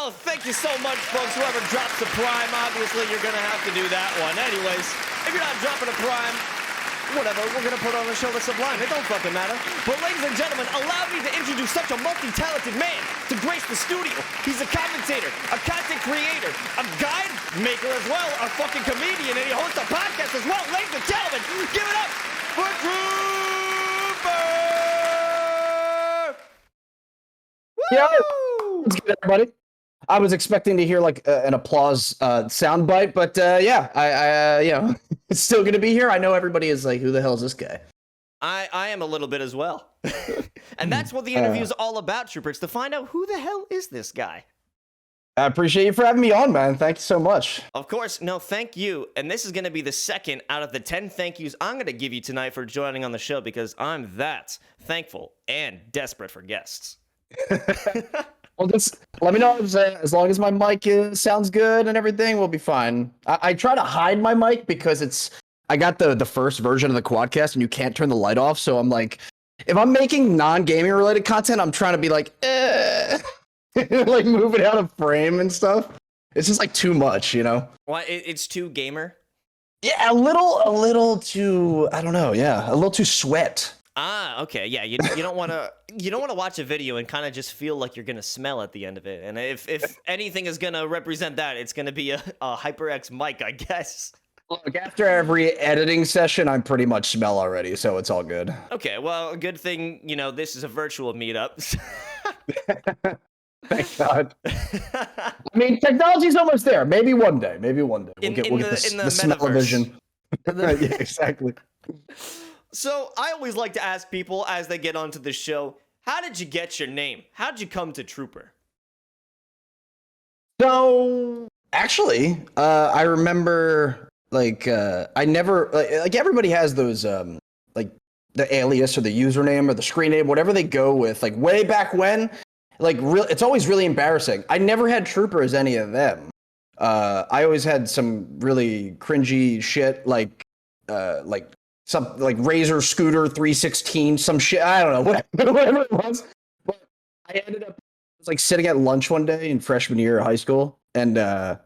Well, thank you so much, folks. Whoever drops the prime, obviously you're going to have to do that one. Anyways, if you're not dropping a prime, whatever, we're going to put on a show that's sublime. It don't fucking matter. But ladies and gentlemen, allow me to introduce such a multi-talented man to grace the studio. He's a commentator, a content creator, a guide maker as well, a fucking comedian, and he hosts a podcast as well. Ladies and gentlemen, give it up for Trooper! Yo! What's good, everybody? I was expecting to hear like an applause soundbite, but yeah, I it's still gonna be here. I know everybody is like, who the hell is this guy? I am a little bit as well. And that's what the interview is all about, Troopers, to find out who the hell is this guy. I appreciate you for having me on, man. Thank you so much. Of course, no, thank you. And this is going to be the second out of the 10 thank yous I'm going to give you tonight for joining on the show because I'm that thankful and desperate for guests. Well, just let me know as long as my mic sounds good and everything, we'll be fine. I try to hide my mic because I got the first version of the Quadcast and you can't turn the light off. So I'm like, if I'm making non-gaming related content, I'm trying to be like, like move it out of frame and stuff. It's just like too much, you know? Why? It's too gamer? Yeah, a little too, I don't know. Yeah, a little too sweat. Ah, okay, yeah. You don't want to watch a video and kind of just feel like you're gonna smell at the end of it. And if anything is gonna represent that, it's gonna be a HyperX mic, I guess. Look, after every editing session, I pretty much smell already, so it's all good. Okay, well, good thing this is a virtual meetup. Thank God. I mean, technology's almost there. Maybe one day. We'll get the smell-o-vision. Yeah, exactly. So I always like to ask people as they get onto the show, how did you get your name? How did you come to Trooper? So actually, I remember I never like everybody has those like the alias or the username or the screen name, whatever they go with, like way back when. It's always really embarrassing. I never had Trooper as any of them. I always had some really cringy shit like some like Razor Scooter 316, some shit. I don't know, whatever it was. But I ended up sitting at lunch one day in freshman year of high school, and I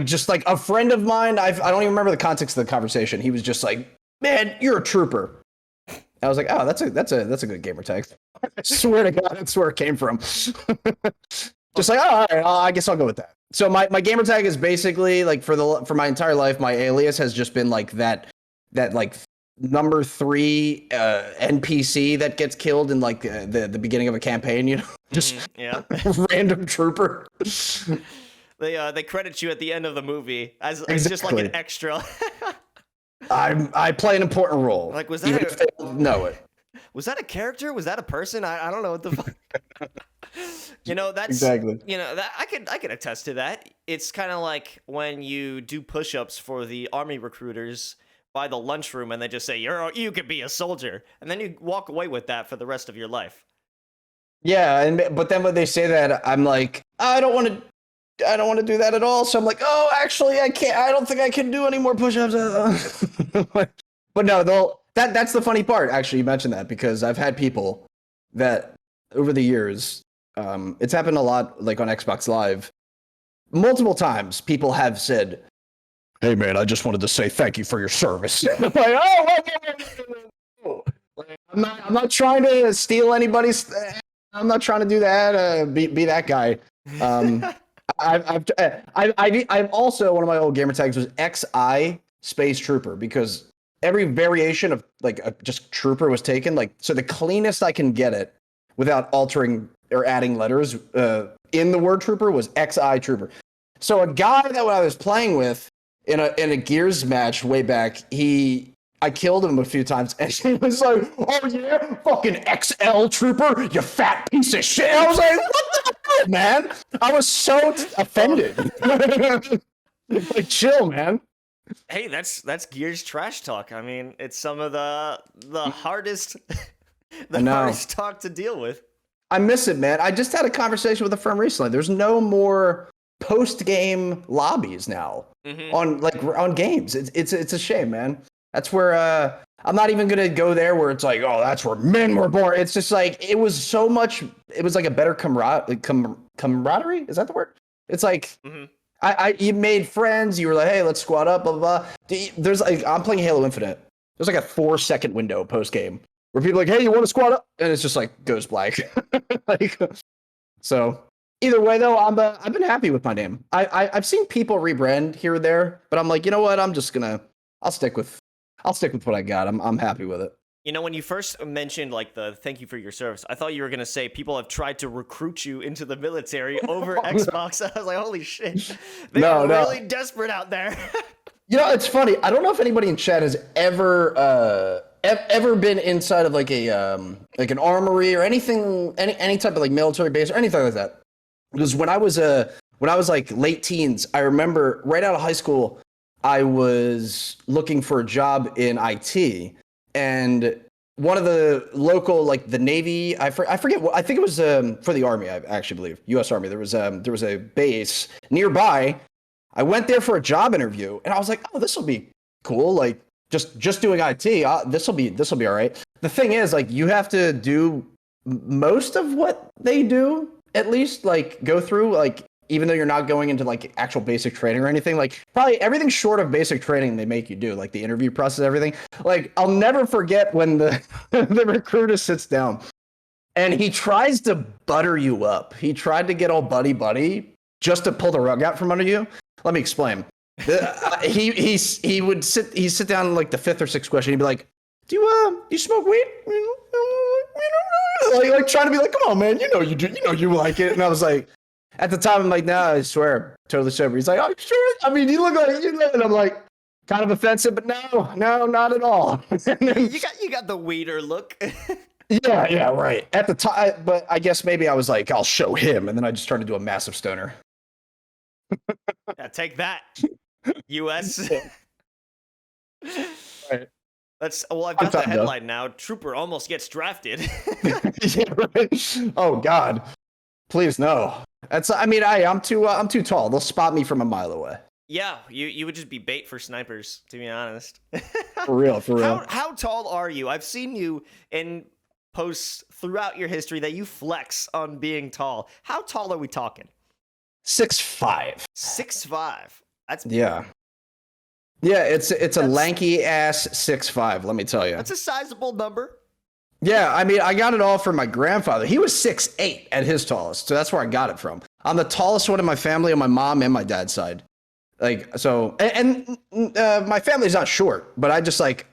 just a friend of mine. I don't even remember the context of the conversation. He was just like, "Man, you're a trooper." I was like, "Oh, that's a good gamer tag." I swear to God, that's where it came from. Just like, oh, all right, I guess I'll go with that. So my gamer tag is basically for my entire life, my alias has just been that number 3 NPC that gets killed in the beginning of a campaign, you know, just random trooper. They credit you at the end of the movie as exactly. Just like an extra. I play an important role. Like, was that was that a character? Was that a person? I don't know what the fuck. That's exactly. That I could attest to that. It's kind of like when you do push-ups for the army recruiters by the lunchroom and they just say you could be a soldier, and then you walk away with that for the rest of your life. Yeah, but then when they say that, I'm like, I don't want to do that at all. So I'm like, oh, actually, I can't. I don't think I can do any more push-ups. But no, that's the funny part. Actually, you mentioned that because I've had people that over the years, it's happened a lot, like on Xbox Live, multiple times. People have said, "Hey, man, I just wanted to say thank you for your service." I'm like, oh, I'm not trying to steal anybody's. I'm not trying to do that. Be that guy. I've also, one of my old gamer tags was XI space trooper because every variation of just trooper was taken. So the cleanest I can get it without altering or adding letters in the word trooper was XI trooper. So a guy that I was playing with in a Gears match way back, I killed him a few times, and he was like, "Oh yeah, fucking XL trooper, you fat piece of shit." I was like, "What the hell, man?" I was so offended. Chill, man. Hey, that's Gears trash talk. I mean, it's some of the hardest hardest talk to deal with. I miss it, man. I just had a conversation with a friend recently. There's no more post-game lobbies now on games. It's a shame, man. That's where I'm not even gonna go there where it's like, oh, that's where men were born. It's just it was so much. It was like a better camaraderie. Is that the word? It's like Mhm. you made friends. You were like, hey, let's squad up. Blah blah blah. There's like I'm playing Halo Infinite. There's like a 4-second window post game where people are like, hey, you want to squad up? And it's just like goes blank. Like, so either way though, I've been happy with my name. I've seen people rebrand here or there, but I'm like, you know what? I'll stick with what I got. I'm happy with it. You know, when you first mentioned like the thank you for your service, I thought you were gonna say people have tried to recruit you into the military over Xbox. I was like, holy shit, they are really desperate out there. You know, it's funny. I don't know if anybody in chat has ever been inside of like like an armory or anything, any type of like military base or anything like that. Because when I was like late teens, I remember right out of high school, I was looking for a job in IT, and one of the local like the Navy, I forget what I think it was for the Army, I actually believe U.S. Army. There was a base nearby. I went there for a job interview, and I was like, oh, this will be cool. Like just doing IT, this will be all right. The thing is, like, you have to do most of what they do, at least like go through, like, even though you're not going into like actual basic training or anything, like probably everything short of basic training they make you do, like the interview process, everything. Like, I'll never forget when the the recruiter sits down and he tries to butter you up. He tried to get all buddy just to pull the rug out from under you. Let me explain. He would sit down in like the 5th or 6th question. He'd be like, "Do you smoke weed?" Like trying to be like, "Come on, man, you know you do, you know you like it." And I was like, at the time, I'm like, "Nah, I swear, I'm totally sober." He's like, "Oh, sure." I mean, you look like you know, and I'm like, kind of offensive, but no, not at all. You got the weeder look. Yeah, right. At the time, but I guess maybe I was like, I'll show him, and then I just turned into a massive stoner. Yeah, take that, U.S. Right. I've got the headline now. Trooper almost gets drafted. Yeah, right. Oh God, please no. I'm too tall. They'll spot me from a mile away. Yeah, you would just be bait for snipers, to be honest. For real. How tall are you? I've seen you in posts throughout your history that you flex on being tall. How tall are we talking? 6'5". 6'5". That's yeah. Yeah, it's a lanky ass 6'5", let me tell you. That's a sizable number. Yeah, I mean, I got it all from my grandfather. He was 6'8" at his tallest, so that's where I got it from. I'm the tallest one in my family on my mom and my dad's side. Like, so, and my family's not short, but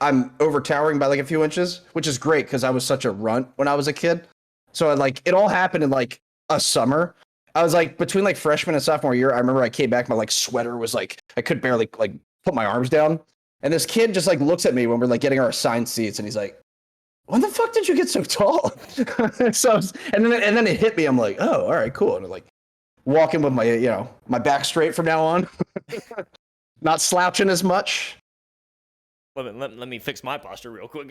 I'm over towering by like a few inches, which is great because I was such a runt when I was a kid. So it all happened in like a summer. I was like between like freshman and sophomore year. I remember I came back, my like sweater was like, I could barely like put my arms down. And this kid just like looks at me when we're like getting our assigned seats, and he's like, when the fuck did you get so tall? And then it hit me. I'm like, oh, all right, cool. And I'm like walking with my, my back straight from now on, not slouching as much. Let me fix my posture real quick.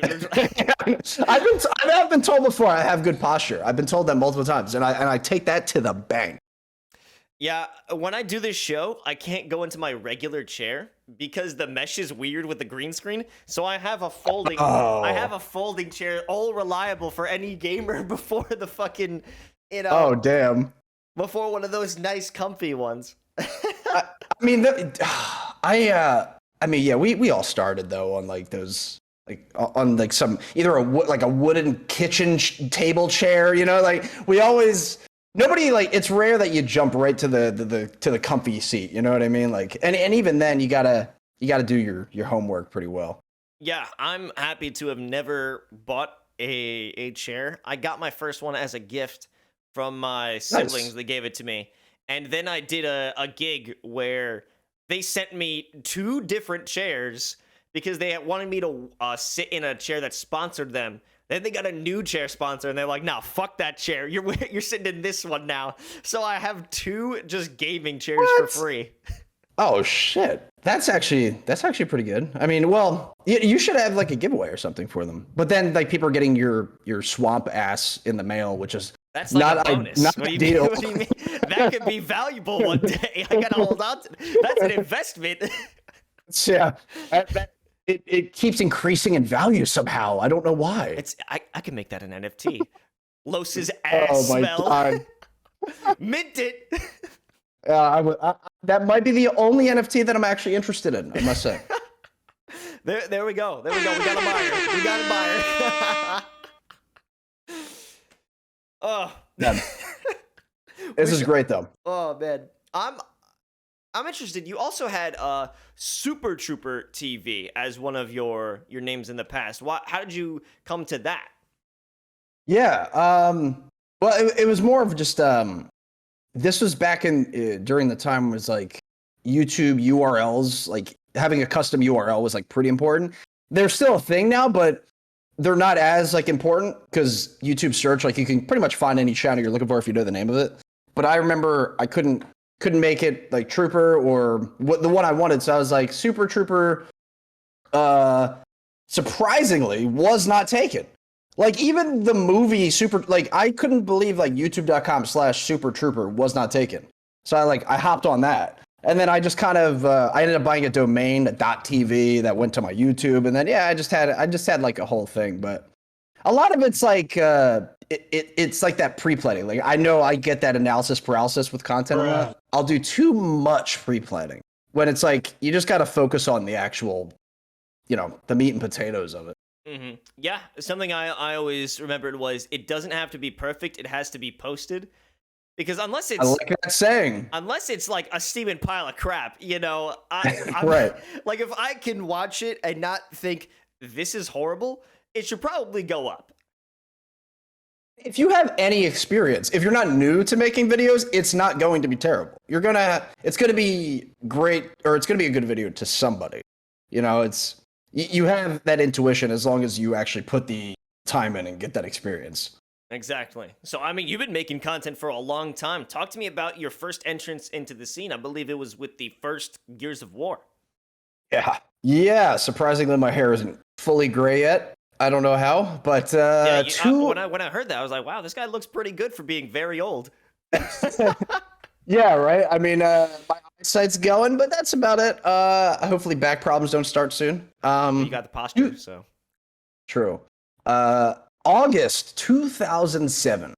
I've been told before I have good posture. I've been told that multiple times, and I take that to the bank. Yeah, when I do this show, I can't go into my regular chair because the mesh is weird with the green screen. So I have a folding chair, all reliable for any gamer before the fucking, Oh damn. Before one of those nice, comfy ones. Yeah, we all started though on like those, like on like some either a wooden kitchen table chair, like we always. Nobody, like, it's rare that you jump right to the comfy seat, you know what I mean? Like, and even then you gotta do your homework pretty well. Yeah, I'm happy to have never bought a chair. I got my first one as a gift from my siblings. Nice. They gave it to me. And then I did a gig where they sent me 2 different chairs because they wanted me to sit in a chair that sponsored them. Then they got a new chair sponsor, and they're like, "Nah, fuck that chair. You're sitting in this one now." So I have 2 just gaming chairs for free. Oh shit, that's actually pretty good. I mean, well, you should have like a giveaway or something for them. But then like people are getting your swamp ass in the mail, which is that's like not a bonus. Not what do ideal. What do you mean? That could be valuable one day. I gotta hold on to. That's an investment. Yeah. It keeps increasing in value somehow. I don't know why. I can make that an NFT. Los's ass smell. God. Mint it. That might be the only NFT that I'm actually interested in, I must say. There we go. There we go. We got a buyer. We got a buyer. Oh. Yeah. This is great though. Oh man. I'm interested. You also had Super Trooper TV as one of your names in the past. How did you come to that? Yeah. Well, it was more of just this was back in during the time was like YouTube URLs, like having a custom URL was like pretty important. They're still a thing now, but they're not as like important because YouTube search, like you can pretty much find any channel you're looking for if you know the name of it. But I remember I couldn't make it like Trooper or what the one I wanted, so I was like Super Trooper. Surprisingly, was not taken. Like even the movie Super, like I couldn't believe like YouTube.com/Super Trooper was not taken. So I hopped on that, and then I just kind of I ended up buying a domain, a .tv that went to my YouTube, and then yeah, I just had like a whole thing, but a lot of it's like it's like that pre-planning. Like I know I get that analysis paralysis with content. Bruh. I'll do too much pre-planning when it's like you just got to focus on the actual, the meat and potatoes of it. Mm-hmm. Yeah, something I always remembered was it doesn't have to be perfect. It has to be posted. Because unless it's I like that saying. Unless it's like a steaming pile of crap, I'm, Right. Like if I can watch it and not think this is horrible, it should probably go up. If you have any experience, if you're not new to making videos, it's not going to be terrible. It's gonna be great, or it's gonna be a good video to somebody. You have that intuition as long as you actually put the time in and get that experience. Exactly. So, I mean, you've been making content for a long time. Talk to me about your first entrance into the scene. I believe it was with the first Gears of War. Yeah. Yeah. Surprisingly, my hair isn't fully gray yet. I don't know how, but when I heard that, I was like, wow, this guy looks pretty good for being very old. Yeah, right. I mean, my eyesight's going, but that's about it. Hopefully back problems don't start soon. You got the posture, so. True. August 2007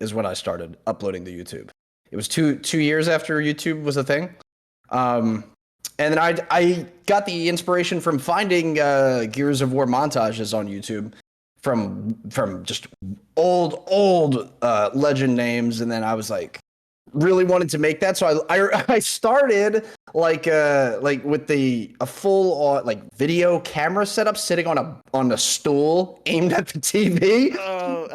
is when I started uploading to YouTube. It was two years after YouTube was a thing. And then I got the inspiration from finding Gears of War montages on YouTube from just old legend names, and then I was like really wanted to make that, so I started like with a full like video camera setup, sitting on a stool aimed at the TV. Oh.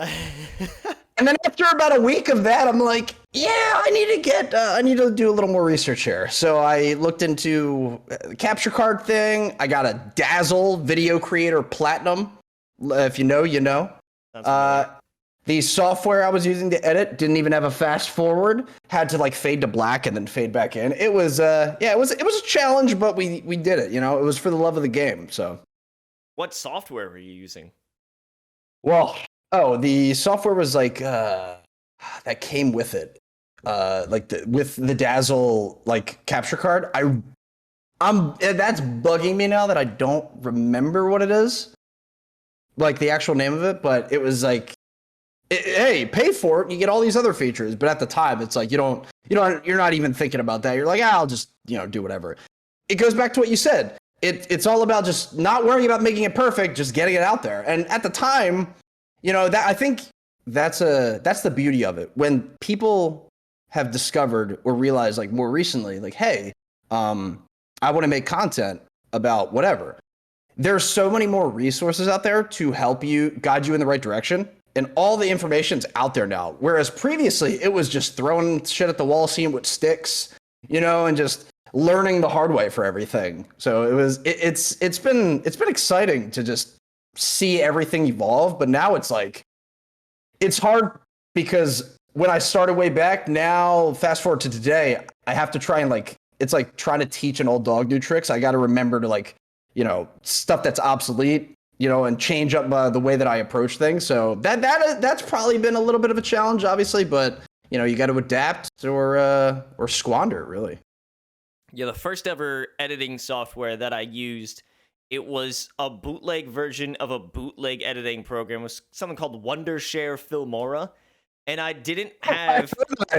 And then after about a week of that, I'm like, yeah, I need to do a little more research here. So I looked into the capture card thing. I got a Dazzle Video Creator Platinum. If you know, you know. The software I was using to edit didn't even have a fast forward. Had to like fade to black and then fade back in. It was it was a challenge, but we did it. It was for the love of the game. So. What software were you using? Well. Oh, the software was like that came with it, with the Dazzle like capture card. That's bugging me now that I don't remember what it is, like the actual name of it. But it was like, hey, pay for it, you get all these other features. But at the time, it's like you're not even thinking about that. You're like, I'll just do whatever. It goes back to what you said. It's all about just not worrying about making it perfect, just getting it out there. And at the time. That I think that's the beauty of it. When people have discovered or realized, like more recently, like, hey, I want to make content about whatever. There's so many more resources out there to help you, guide you in the right direction, and all the information's out there now. Whereas previously, it was just throwing shit at the wall, seeing what sticks, and just learning the hard way for everything. So it's been exciting to just see everything evolve, but now it's like it's hard because when I started way back, now fast forward to today, I have to try and it's like trying to teach an old dog new tricks. I got to remember to stuff that's obsolete, and change up the way that I approach things. So that's probably been a little bit of a challenge, obviously, but you got to adapt or squander, really. Yeah, the first ever editing software that I used. It was a bootleg version of a bootleg editing program. It was something called Wondershare Filmora. and I didn't have.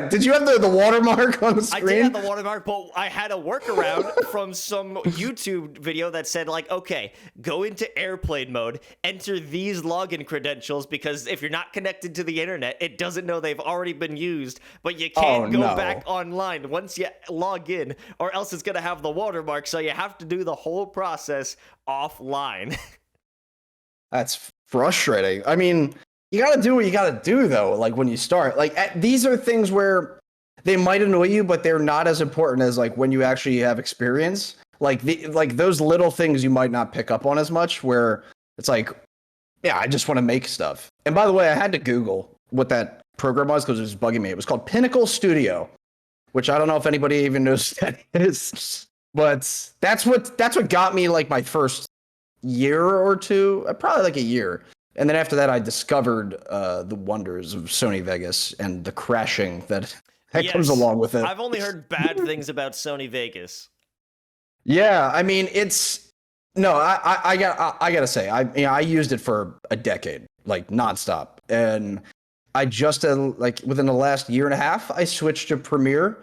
Did you have the watermark on the screen? I did have the watermark, but I had a workaround from some YouTube video that said, like, okay, go into airplane mode, enter these login credentials, because if you're not connected to the internet, it doesn't know they've already been used, but you can't go back online once you log in, or else it's going to have the watermark, so you have to do the whole process offline. That's frustrating. I mean, you got to do what you got to do, though, like when you start. Like, these are things where they might annoy you, but they're not as important as like when you actually have experience. Like those little things you might not pick up on as much, where it's like, yeah, I just want to make stuff. And by the way, I had to Google what that program was because it was bugging me. It was called Pinnacle Studio, which I don't know if anybody even knows what that is. But that's what got me like my first year or two, probably like a year. And then after that, I discovered the wonders of Sony Vegas and the crashing that comes along with it. I've only heard bad things about Sony Vegas. Yeah, I mean, I gotta say, I used it for a decade, like nonstop, and I just like within the last year and a half, I switched to Premiere,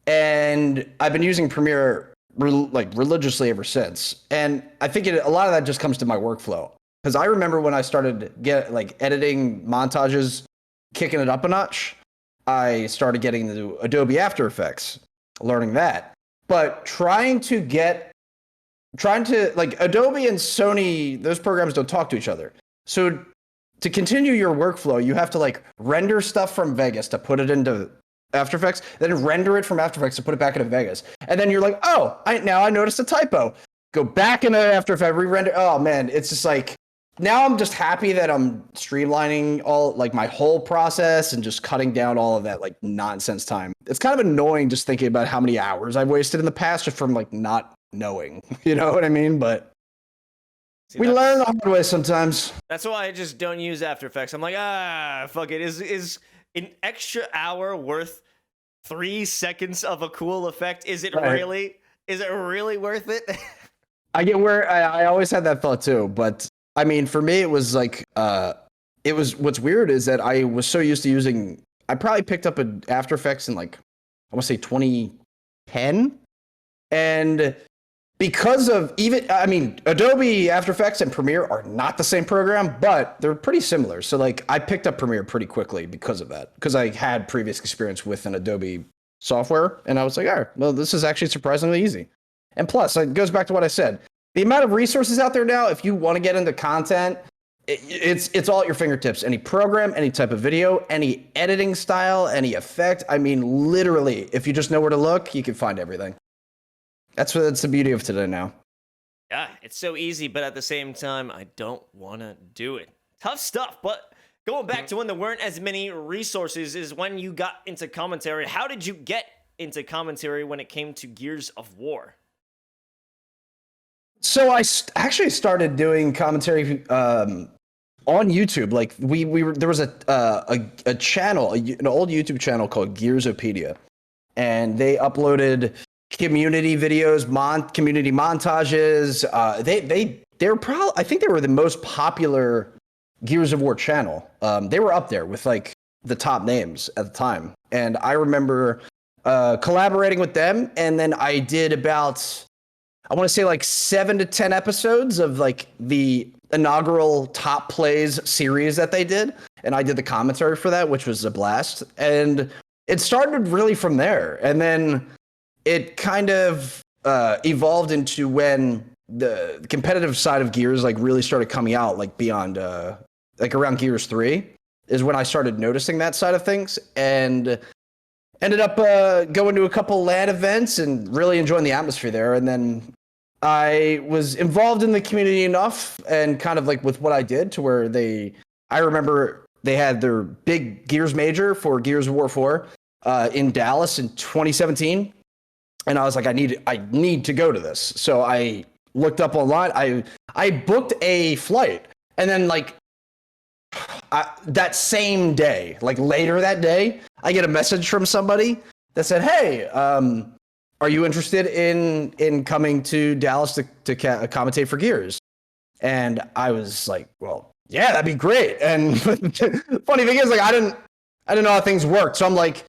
and I've been using Premiere religiously ever since. And I think a lot of that just comes to my workflow. Because I remember when I started editing montages, kicking it up a notch, I started getting into Adobe After Effects, learning that. But trying to Adobe and Sony, those programs don't talk to each other. So to continue your workflow, you have to like render stuff from Vegas to put it into After Effects, then render it from After Effects to put it back into Vegas. And then you're like, oh, now I noticed a typo. Go back into After Effects, re-render. Oh man, it's just like, now I'm just happy that I'm streamlining all like my whole process and just cutting down all of that like nonsense time. It's kind of annoying just thinking about how many hours I've wasted in the past just from like not knowing, you know what I mean? But we learn the hard way sometimes. That's why I just don't use After Effects. I'm like, fuck it. Is an extra hour worth 3 seconds of a cool effect? Is it really worth it? I get where I always had that thought too, but I mean, for me, it was like, what's weird is that I was so used to using, I probably picked up an After Effects in like, I want to say 2010. And because of Adobe After Effects and Premiere are not the same program, but they're pretty similar. So like I picked up Premiere pretty quickly because of that, because I had previous experience with an Adobe software. And I was like, all right, well, this is actually surprisingly easy. And plus, it goes back to what I said. The amount of resources out there now, if you want to get into content, it's all at your fingertips. Any program, any type of video, any editing style, any effect. I mean, literally, if you just know where to look, you can find everything. That's the beauty of today now. Yeah, it's so easy, but at the same time, I don't want to do it. Tough stuff, but going back to when there weren't as many resources is when you got into commentary. How did you get into commentary when it came to Gears of War? So I actually started doing commentary on YouTube. Like there was a channel, an old YouTube channel called Gearsopedia, and they uploaded community videos, community montages. They were probably, I think they were the most popular Gears of War channel. They were up there with like the top names at the time, and I remember collaborating with them. And then I did about, I want to say like 7 to 10 episodes of like the inaugural Top Plays series that they did. And I did the commentary for that, which was a blast. And it started really from there. And then it kind of evolved into when the competitive side of Gears like really started coming out, like beyond, like around Gears 3 is when I started noticing that side of things. And ended up going to a couple LAN events and really enjoying the atmosphere there. And then I was involved in the community enough and kind of like with what I did to where I remember they had their big Gears major for Gears of War 4 in Dallas in 2017. And I was like, I need to go to this. So I looked up online. I booked a flight, and then like that same day, like later that day, I get a message from somebody that said, hey, are you interested in coming to Dallas to commentate for Gears? And I was like, well, yeah, that'd be great. And funny thing is, like, I I didn't know how things worked. So I'm like,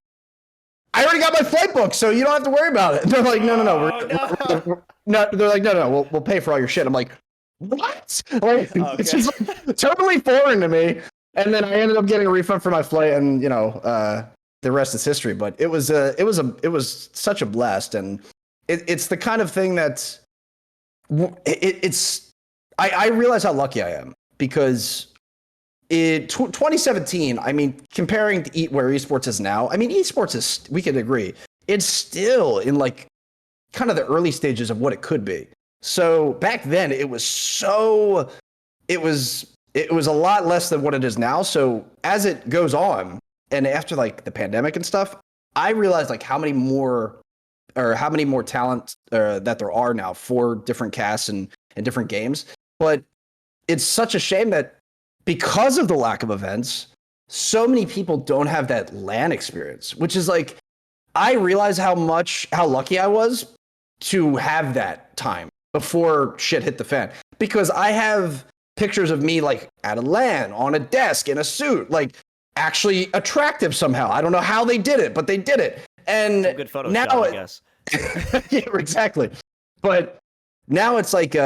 I already got my flight booked, so you don't have to worry about it. They're like, no. No, they're like, no, we'll pay for all your shit. I'm like, what? Like, it's just like, totally foreign to me. And then I ended up getting a refund for my flight, and the rest is history. But it was such a blast, and it's the kind of thing that I realize how lucky I am, because in 2017, I mean, comparing to where esports is now, I mean, esports is, we could agree, it's still in like kind of the early stages of what it could be. So back then it was a lot less than what it is now. So as it goes on, and after like the pandemic and stuff, I realized like how many more talent that there are now for different casts and different games. But it's such a shame that because of the lack of events, so many people don't have that LAN experience, which is like, I realize how lucky I was to have that time before shit hit the fan, because I have pictures of me like at a LAN on a desk in a suit, like actually attractive somehow. I don't know how they did it, but they did it. And some good Photoshop, now I guess. yeah, exactly. But now it's like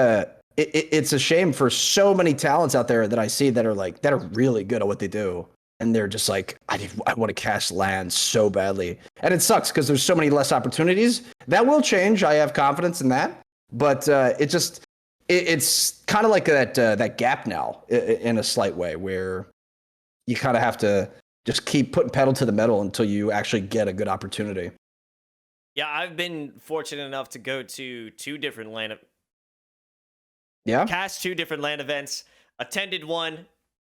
it's a shame for so many talents out there that I see that are really good at what they do, and they're just like, I want to cast LAN so badly, and it sucks because there's so many less opportunities. That will change. I have confidence in that, but it's kind of like that gap now in a slight way, where you kind of have to just keep putting pedal to the metal until you actually get a good opportunity. Yeah, I've been fortunate enough to go to two different LAN events, attended one,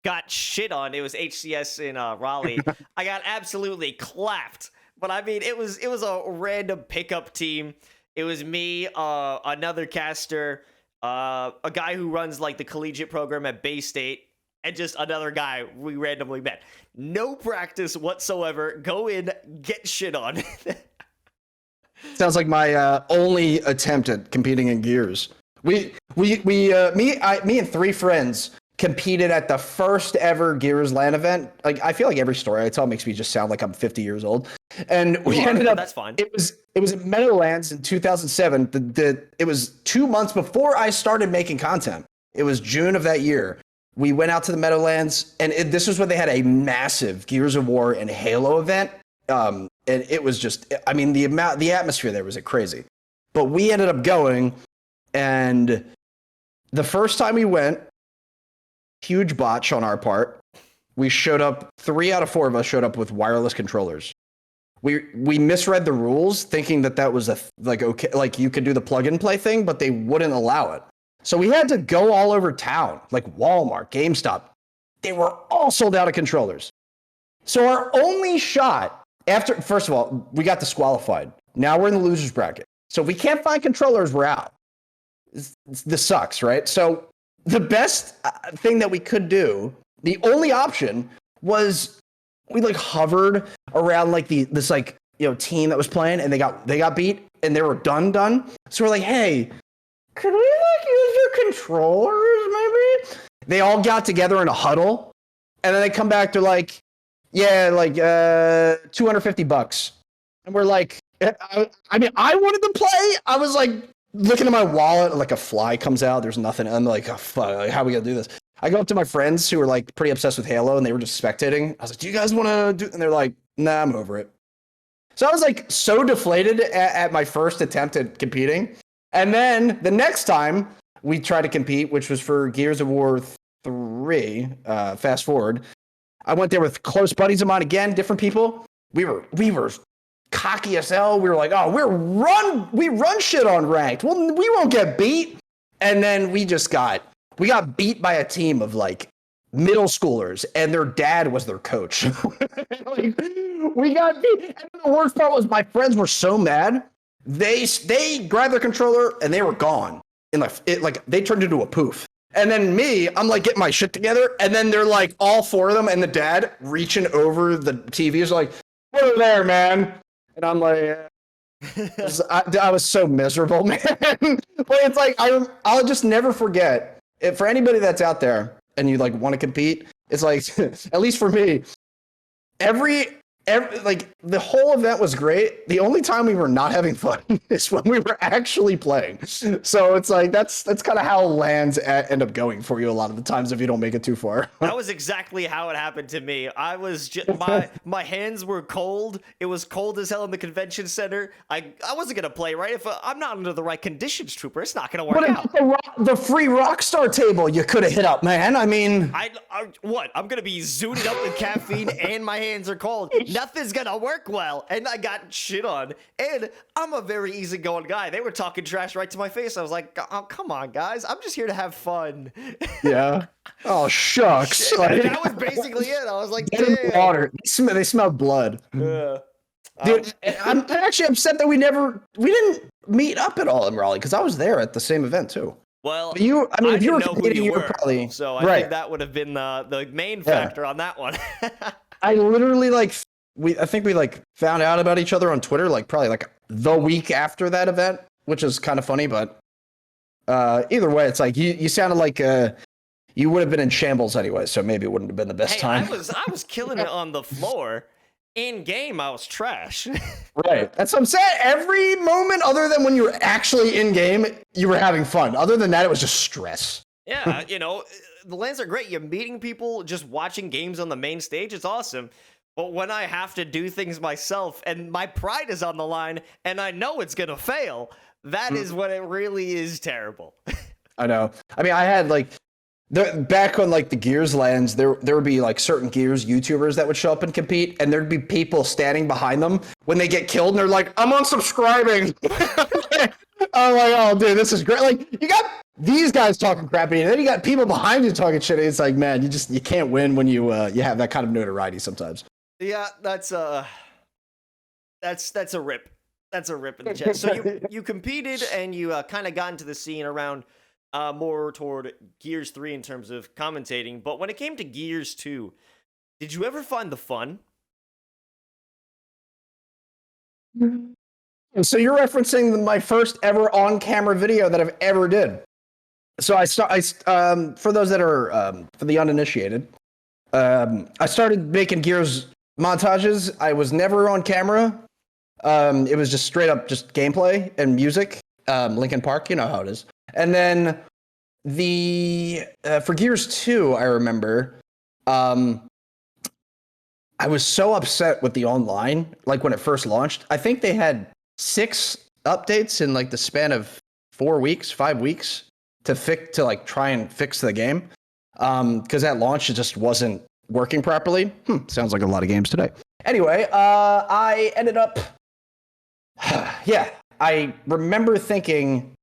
got shit on. It was HCS in Raleigh. I got absolutely clapped. But I mean, it was a random pickup team. It was me, another caster, a guy who runs like the collegiate program at Bay State, and just another guy we randomly met. No practice whatsoever. Go in, get shit on. Sounds like my only attempt at competing in Gears. Me and three friends competed at the first ever Gears LAN event. Like, I feel like every story I tell makes me just sound like I'm 50 years old. And we ended up. That's fine. It was at Meadowlands in 2007. It was 2 months before I started making content. It was June of that year. We went out to the Meadowlands, and this was when they had a massive Gears of War and Halo event. And it was just, I mean, the atmosphere there was crazy. But we ended up going, and the first time we went, huge botch on our part. We showed up, 3 out of 4 of us showed up with wireless controllers. We misread the rules, thinking that was okay, like you could do the plug and play thing, but they wouldn't allow it. So we had to go all over town, like Walmart, GameStop. They were all sold out of controllers. So our only shot after, first of all, we got disqualified. Now we're in the losers bracket. So if we can't find controllers, we're out. This sucks, right? So the best thing that we could do, the only option, was we like hovered around like this team that was playing, and they got beat and they were done. So we're like, hey, could we like use your controllers maybe? They all got together in a huddle, and then they come back to like, yeah, like $250. And we're like, I mean, I wanted to play. I was like looking at my wallet, like a fly comes out. There's nothing. I'm like, oh, fuck, how are we gonna do this? I go up to my friends who were like pretty obsessed with Halo, and they were just spectating. I was like, do you guys want to do? And they're like, nah, I'm over it. So I was like so deflated at my first attempt at competing. And then the next time we tried to compete, which was for Gears of War 3, fast forward, I went there with close buddies of mine again, different people. We were cocky as hell. We were like, oh, we run shit on ranked. Well, we won't get beat. And then we got beat by a team of like middle schoolers, and their dad was their coach. Like, we got beat. And the worst part was my friends were so mad. They grabbed their controller and they were gone. They turned into a poof. And then me, I'm like getting my shit together, and then they're like all 4 of them and the dad reaching over the TVs like, put it there, man. And I'm like, I was so miserable, man. But it's like, I'll just never forget. For anybody that's out there and you like want to compete, it's like, at least for me, like the whole event was great. The only time we were not having fun is when we were actually playing. So it's like that's kind of how lands end up going for you a lot of the times if you don't make it too far. That was exactly how it happened to me. I was just my hands were cold. It was cold as hell in the convention center. I wasn't gonna play right if I'm not under the right conditions, Trooper. It's not gonna work out. The free Rockstar table you could have hit up, man. I mean, what? I'm gonna be zooted up with caffeine and my hands are cold. Nothing's gonna work well, and I got shit on. And I'm a very easygoing guy. They were talking trash right to my face. I was like, "Oh, come on, guys! I'm just here to have fun." Yeah. Oh shucks. Like, that was basically it. I was like, damn. Water. They smell blood. Yeah. Dude, I'm actually upset that we didn't meet up at all in Raleigh because I was there at the same event too. Well, but if you were know who you were, probably so I think that would have been the main factor on that one. I literally I think we found out about each other on Twitter probably the week after that event, which is kind of funny. But either way, it's like you sounded like you would have been in shambles anyway, so maybe it wouldn't have been the best time. I was killing it on the floor. In game, I was trash. Right. That's what I'm saying. Every moment other than when you were actually in game, you were having fun. Other than that, it was just stress. Yeah, the lands are great. You're meeting people, just watching games on the main stage. It's awesome. But when I have to do things myself and my pride is on the line and I know it's going to fail, that is when it really is terrible. I know. I mean, I had back on the Gears lands, there would be certain Gears YouTubers that would show up and compete, and there'd be people standing behind them when they get killed, and they're like, "I'm unsubscribing." I'm like, "Oh, dude, this is great!" You got these guys talking crappy, and then you got people behind you talking shit. It's like, man, you can't win when you have that kind of notoriety sometimes. Yeah, that's a rip. That's a rip in the chest. So you competed and you kind of got into the scene around. More toward Gears 3 in terms of commentating, but when it came to Gears 2, did you ever find the fun? So you're referencing my first ever on-camera video that I've ever did. So for those that are for the uninitiated, I started making Gears montages. I was never on camera. It was just straight up just gameplay and music. Linkin Park, you know how it is. And then for Gears 2, I remember, I was so upset with the online, when it first launched. I think they had 6 updates in the span of 5 weeks to try and fix the game. Because at launch it just wasn't working properly. Sounds like a lot of games today. Anyway, I ended up, yeah, I remember thinking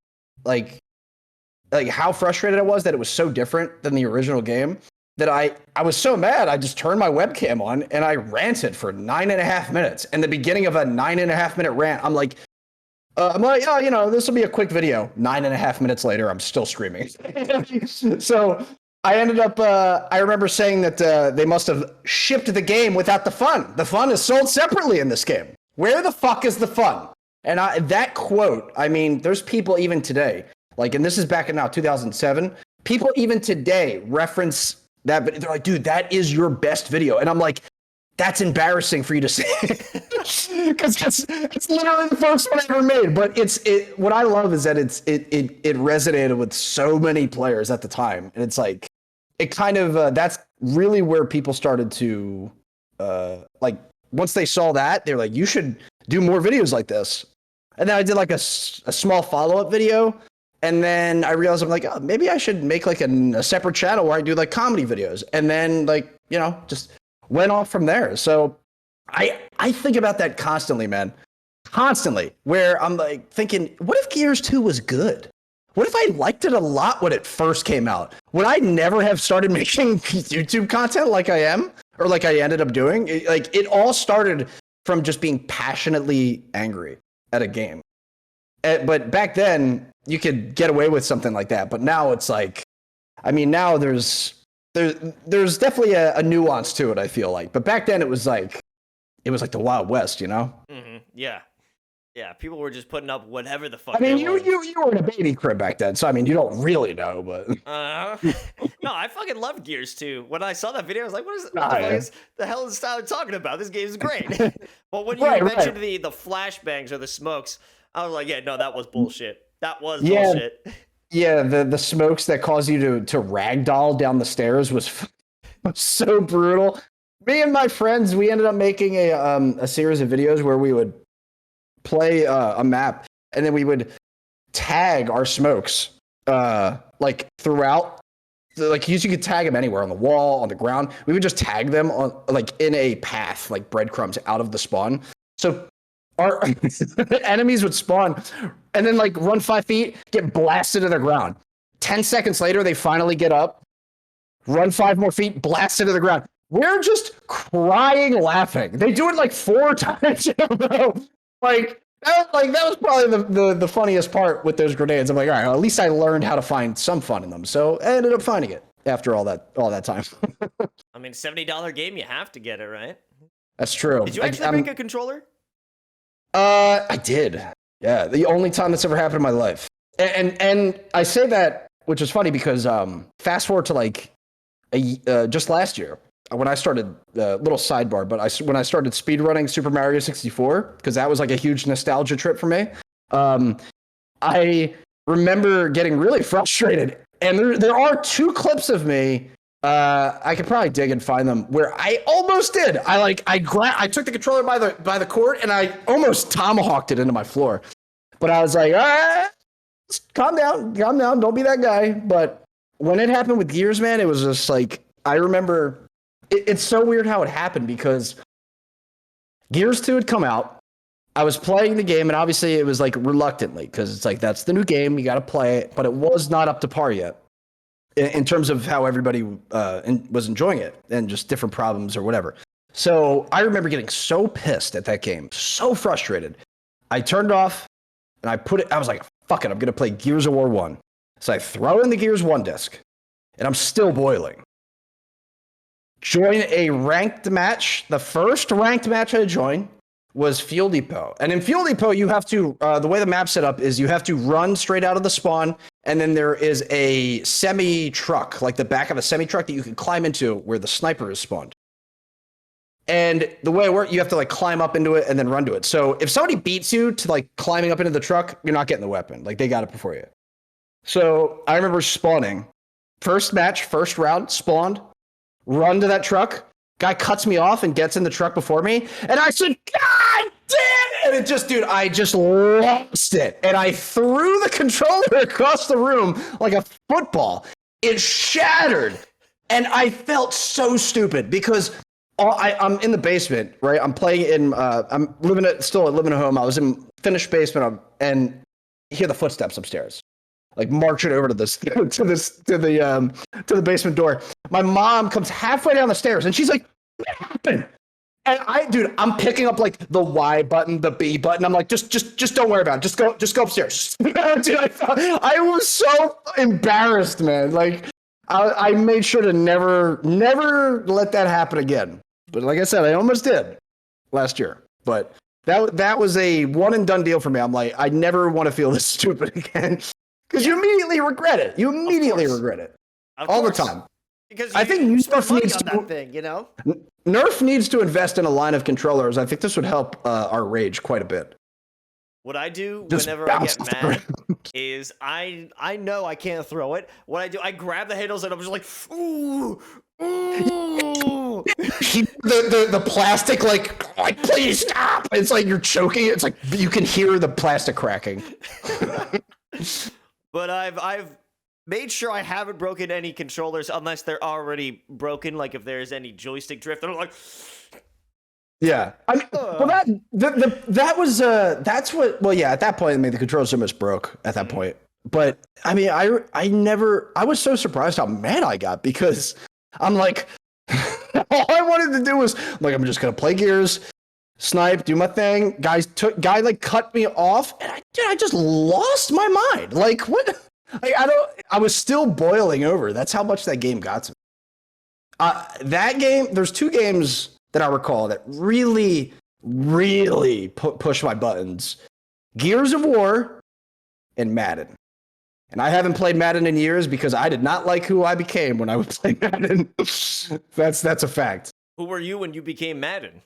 how frustrated I was that it was so different than the original game that I was so mad. I just turned my webcam on and I ranted for 9.5 minutes. And the beginning of a 9.5 minute rant, I'm like, oh, this will be a quick video. 9.5 minutes later, I'm still screaming. So I ended up, I remember saying that they must have shipped the game without the fun. The fun is sold separately in this game. Where the fuck is the fun? And that quote, I mean, there's people even today, and this is back in 2007, people even today reference that, but they're like, dude, that is your best video. And I'm like, that's embarrassing for you to say. Because it's literally the first one I ever made. But what I love is that it resonated with so many players at the time. And it's it kind of, that's really where people started to, once they saw that, they're like, you should do more videos like this. And then I did a small follow-up video. And then I realized I'm like, oh, maybe I should make a separate channel where I do comedy videos. And then just went off from there. So I think about that constantly, man. Constantly. Where I'm thinking, what if Gears 2 was good? What if I liked it a lot when it first came out? Would I never have started making YouTube content like I am? Or like I ended up doing? It all started from just being passionately angry at a game. But back then, you could get away with something like that. But now it's now there's definitely a nuance to it, I feel like. But back then it was the Wild West, you know? Mm-hmm. Yeah. Yeah, people were just putting up whatever the fuck. I mean, you were in a baby crib back then, so I mean, you don't really know, but No, I fucking love Gears too. When I saw that video, I was like, what Yeah. the hell is Tyler talking about? This game is great. But when you Right, mentioned right. the flashbangs or the smokes, I was like, yeah, no, that was bullshit. That was Yeah, bullshit. yeah. The smokes that cause you to ragdoll down the stairs was so brutal. Me and my friends, we ended up making a series of videos where we would play a map, and then we would tag our smokes like throughout. Like you could tag them anywhere on the wall, on the ground. We would just tag them on like in a path, like breadcrumbs out of the spawn. So our enemies would spawn and then like run 5 feet, get blasted to the ground. 10 seconds later, they finally get up, run 5 more feet, blasted to the ground. We're just crying, laughing. They do it like 4 times in a row. That was probably the funniest part with those grenades. I'm like, all right, well, at least I learned how to find some fun in them. So I ended up finding it after all that time. I mean, $70 game, you have to get it, right? That's true. Did you actually make a controller? I did. Yeah, the only time that's ever happened in my life. And I say that, which is funny because fast forward to like just last year when I started, little sidebar, but when I started speedrunning Super Mario 64, because that was like a huge nostalgia trip for me. I remember getting really frustrated, and there are 2 clips of me. I could probably dig and find them where I almost did. I took the controller by the cord and I almost tomahawked it into my floor. But I was like, all right, calm down, don't be that guy. But when it happened with Gears, man, it was just like I remember. It's so weird how it happened because Gears 2 had come out. I was playing the game, and obviously it was like reluctantly because it's like that's the new game, you got to play it, but it was not up to par yet in terms of how everybody was enjoying it and just different problems or whatever. So I remember getting so pissed at that game, so frustrated. I turned it off and I was like, fuck it, I'm going to play Gears of War 1. So I throw in the Gears 1 disc and I'm still boiling. Join a ranked match. The first ranked match I joined was Fuel Depot. And in Fuel Depot, you have to, the way the map's set up is you have to run straight out of the spawn, and then there is a semi-truck, like the back of a semi-truck that you can climb into where the sniper is spawned. And the way it works, you have to like climb up into it and then run to it. So if somebody beats you to like climbing up into the truck, you're not getting the weapon. Like they got it before you. So I remember spawning. First match, first round, spawned, run to that truck. Guy cuts me off and gets in the truck before me. And I said, God damn it! And it just, dude, I just lost it. And I threw the controller across the room like a football. It shattered. And I felt so stupid because I'm in the basement, right? I'm playing in, I'm still living at home. I was in finished basement and hear the footsteps upstairs. Like marching over to the basement door. My mom comes halfway down the stairs and she's like, "What happened?" And I'm picking up like the Y button, the B button. I'm like, just don't worry about it. Just go upstairs. Dude, I was so embarrassed, man. Like I made sure to never let that happen again. But like I said, I almost did last year. But that was a one and done deal for me. I'm like, I never want to feel this stupid again. Because you immediately regret it. You immediately regret it. All the time. Because I think Nerf needs to that thing, you know? Nerf needs to invest in a line of controllers. I think this would help our rage quite a bit. What I do Just whenever I bounce get mad is I know I can't throw it. What I do, I grab the handles and I'm just like, ooh, ooh. the plastic, like please stop. It's like you're choking. It's like you can hear the plastic cracking. But I've made sure I haven't broken any controllers unless they're already broken. Like if there's any joystick drift, I'm like, yeah. I mean, well, that was that's what. Well, yeah. At that point, I mean, the controls almost broke at that point. But I mean, I was so surprised how mad I got because I'm like, all I wanted to do was like, I'm just gonna play Gears, snipe, do my thing. Guy like cut me off, and I just lost my mind. Like what? Like I was still boiling over. That's how much that game got to me. That game. There's 2 games that I recall that really, really push my buttons: Gears of War and Madden. And I haven't played Madden in years because I did not like who I became when I would play Madden. That's a fact. Who were you when you became Madden?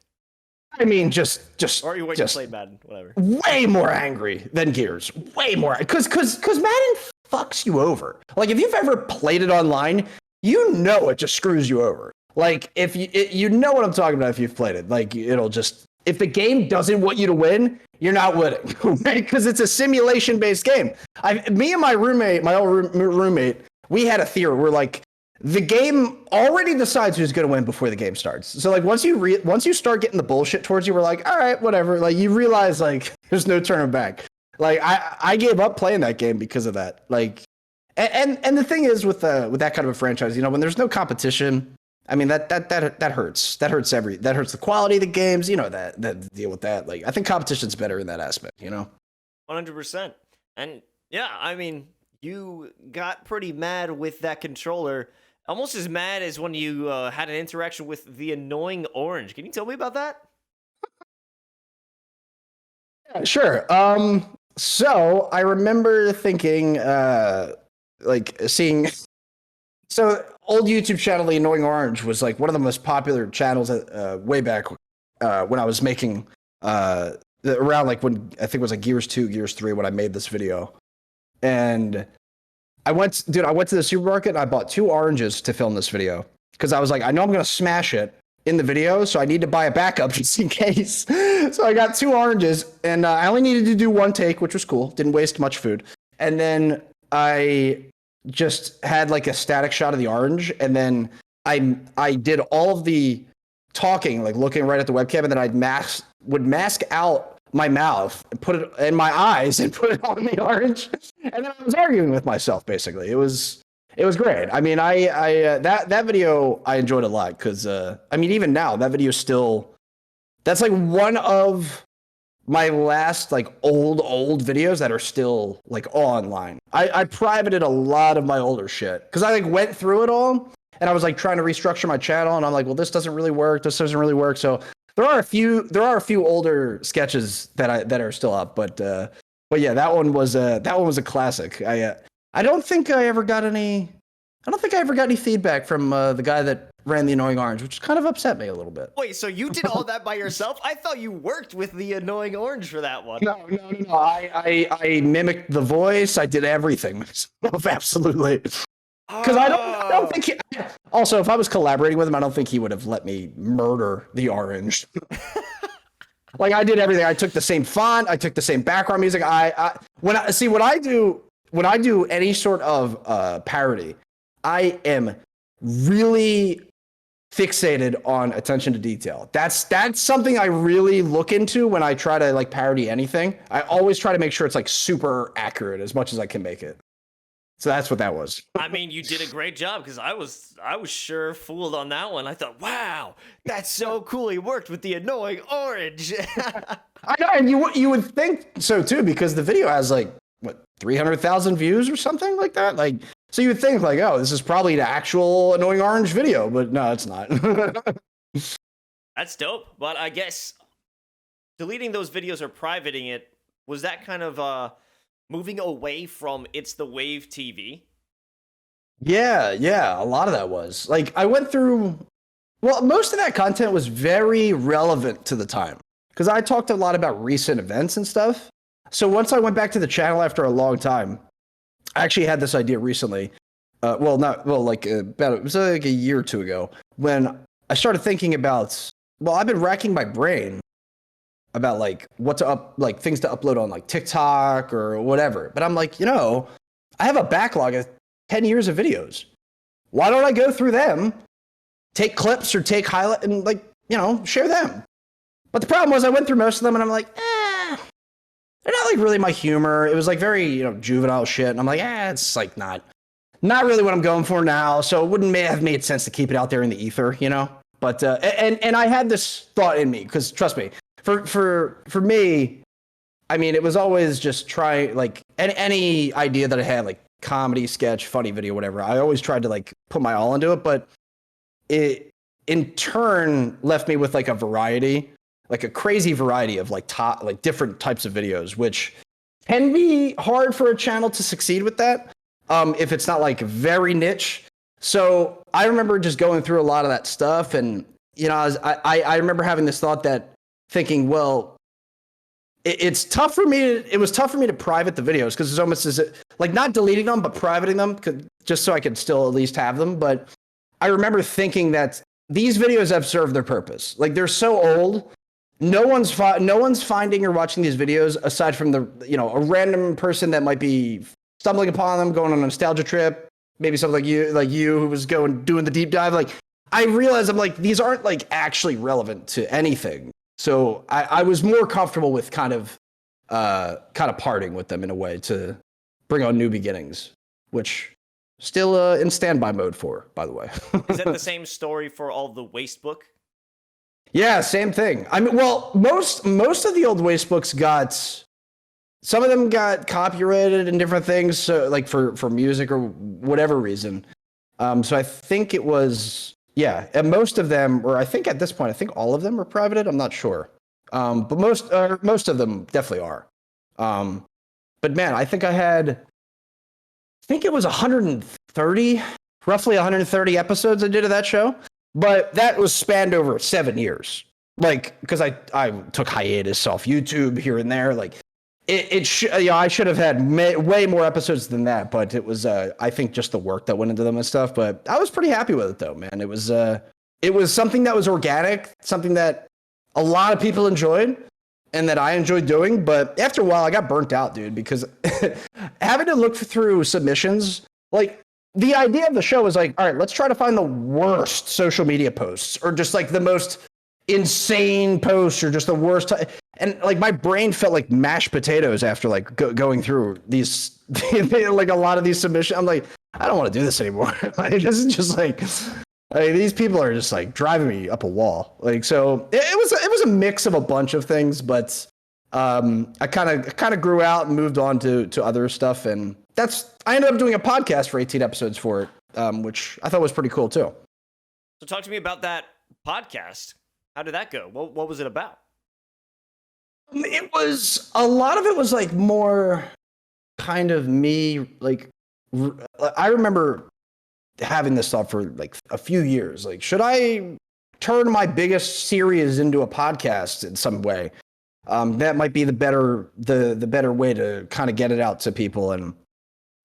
I mean, just Or you when you played Madden, whatever. Way more angry than Gears. Way more. Because Madden fucks you over. Like, if you've ever played it online, you know it just screws you over. Like, if you know what I'm talking about if you've played it. Like, it'll just, if the game doesn't want you to win, you're not winning, right? Because it's a simulation-based game. Me and my roommate, my old roommate, we had a theory. We're like, the game already decides who's going to win before the game starts. So, like, once you start getting the bullshit towards you, we're like, all right, whatever. Like, you realize, like, there's no turning back. Like, I gave up playing that game because of that. Like, and the thing is with that kind of a franchise, you know, when there's no competition, I mean, that hurts. That hurts the quality of the games, you know, that deal with that. Like, I think competition's better in that aspect, you know? 100%. And yeah, I mean, you got pretty mad with that controller. Almost as mad as when you had an interaction with the annoying orange. Can you tell me about that? Yeah, sure. So I remember thinking, like, seeing... So, old YouTube channel, The Annoying Orange, was like one of the most popular channels way back when I was making around like when I think it was like Gears 2, Gears 3 when I made this video. And I went to the supermarket and I bought 2 oranges to film this video because I was like, I know I'm going to smash it in the video, so I need to buy a backup just in case. So I got 2 oranges and I only needed to do 1 take, which was cool. Didn't waste much food. And then I just had like a static shot of the orange, and then I did all of the talking, like looking right at the webcam, and then I'd mask out my mouth and put it in my eyes and put it on the orange, and then I was arguing with myself. Basically, it was great. I mean, that video I enjoyed a lot because I mean, even now that video still, that's like one of my last like old videos that are still like online. I privated a lot of my older shit because I like went through it all and I was like trying to restructure my channel and I'm like, well, this doesn't really work. This doesn't really work. So there are a few older sketches that are still up, but yeah, that one was a classic. I don't think I ever got any feedback from the guy that ran The Annoying Orange, which kind of upset me a little bit. Wait, so you did all that by yourself? I thought you worked with The Annoying Orange for that one. No. I mimicked the voice. I did everything myself, absolutely. Because I don't think also, if I was collaborating with him, I don't think he would have let me murder the orange. Like, I did everything. I took the same font. I took the same background music. When I do any sort of parody, I am really fixated on attention to detail. That's something I really look into when I try to like parody anything. I always try to make sure it's like super accurate as much as I can make it. So that's what that was. I mean, you did a great job because I was sure fooled on that one. I thought, wow, that's so cool. He worked with The Annoying Orange. I know, and you would think so too, because the video has like what 300,000 views or something like that. Like, so you would think like, oh, this is probably an actual Annoying Orange video, but no, it's not. That's dope. But I guess deleting those videos or privating it, was that kind of moving away from It's the Wave TV? Yeah, a lot of that was. Like, I went through, well, most of that content was very relevant to the time because I talked a lot about recent events and stuff. So once I went back to the channel after a long time, I actually had this idea recently. It was like a year or 2 ago when I started thinking about, well, I've been racking my brain about like what to like things to upload on like TikTok or whatever. But I'm like, I have a backlog of 10 years of videos. Why don't I go through them, take clips or take highlight and like, share them? But the problem was I went through most of them and I'm like, they're not like really my humor. It was like very, juvenile shit. And I'm like, it's like not really what I'm going for now. So it wouldn't have made sense to keep it out there in the ether, But and I had this thought in me because trust me, for me, I mean, it was always just try like any idea that I had, like comedy, sketch, funny video, whatever. I always tried to like put my all into it, but it in turn left me with like a variety, like a crazy variety of like different types of videos, which can be hard for a channel to succeed with that. if it's not like very niche. So I remember just going through a lot of that stuff, and you know, I remember having this thought that thinking, well, it's tough for me. It was tough for me to private the videos because it's almost as like not deleting them, but privating them just so I could still at least have them. But I remember thinking that these videos have served their purpose. Like they're so old. No one's finding or watching these videos aside from a random person that might be stumbling upon them, going on a nostalgia trip, maybe something like you who was doing the deep dive. Like I realized I'm like, these aren't like actually relevant to anything. So I was more comfortable with kind of parting with them in a way to bring on new beginnings, which still in standby mode for, by the way. Is that the same story for all the waste book? Yeah, same thing. I mean, well, most of the old waste books some of them got copyrighted and different things, so like for music or whatever reason. So I think it was, yeah, and most of them, or I think at this point, I think all of them are privated. I'm not sure, but most of them definitely are. But man, I think it was 130, roughly 130 episodes I did of that show. But that was spanned over 7 years. Like, because I took hiatus off YouTube here and there. Like, I should have had way more episodes than that. But it was, I think, just the work that went into them and stuff. But I was pretty happy with it, though, man. It was something that was organic, something that a lot of people enjoyed, and that I enjoyed doing. But after a while, I got burnt out, dude, because having to look through submissions, like, the idea of the show was like, all right, let's try to find the worst social media posts or just like the most insane posts or just the worst. And like my brain felt like mashed potatoes after like going through these, like a lot of these submissions. I'm like, I don't want to do this anymore. Like, this is just like these people are just like driving me up a wall. Like, so it was a mix of a bunch of things, but I kind of grew out and moved on to other stuff, and I ended up doing a podcast for 18 episodes for it, which I thought was pretty cool too. So talk to me about that podcast. How did that go? What was it about? A lot of it was like more kind of me. Like, I remember having this thought for like a few years. Like, should I turn my biggest series into a podcast in some way? That might be the better way to kind of get it out to people. And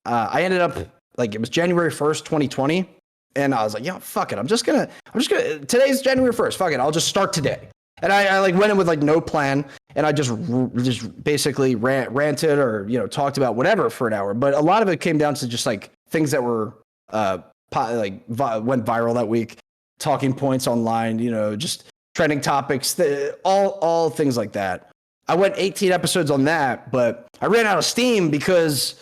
I ended up like, it was January 1st, 2020. And I was like, fuck it. I'm just gonna, today's January 1st. Fuck it. I'll just start today. And I like went in with like no plan. And I just basically ranted or, talked about whatever for an hour. But a lot of it came down to just like things that were, went viral that week, talking points online, just trending topics, all things like that. I went 18 episodes on that, but I ran out of steam because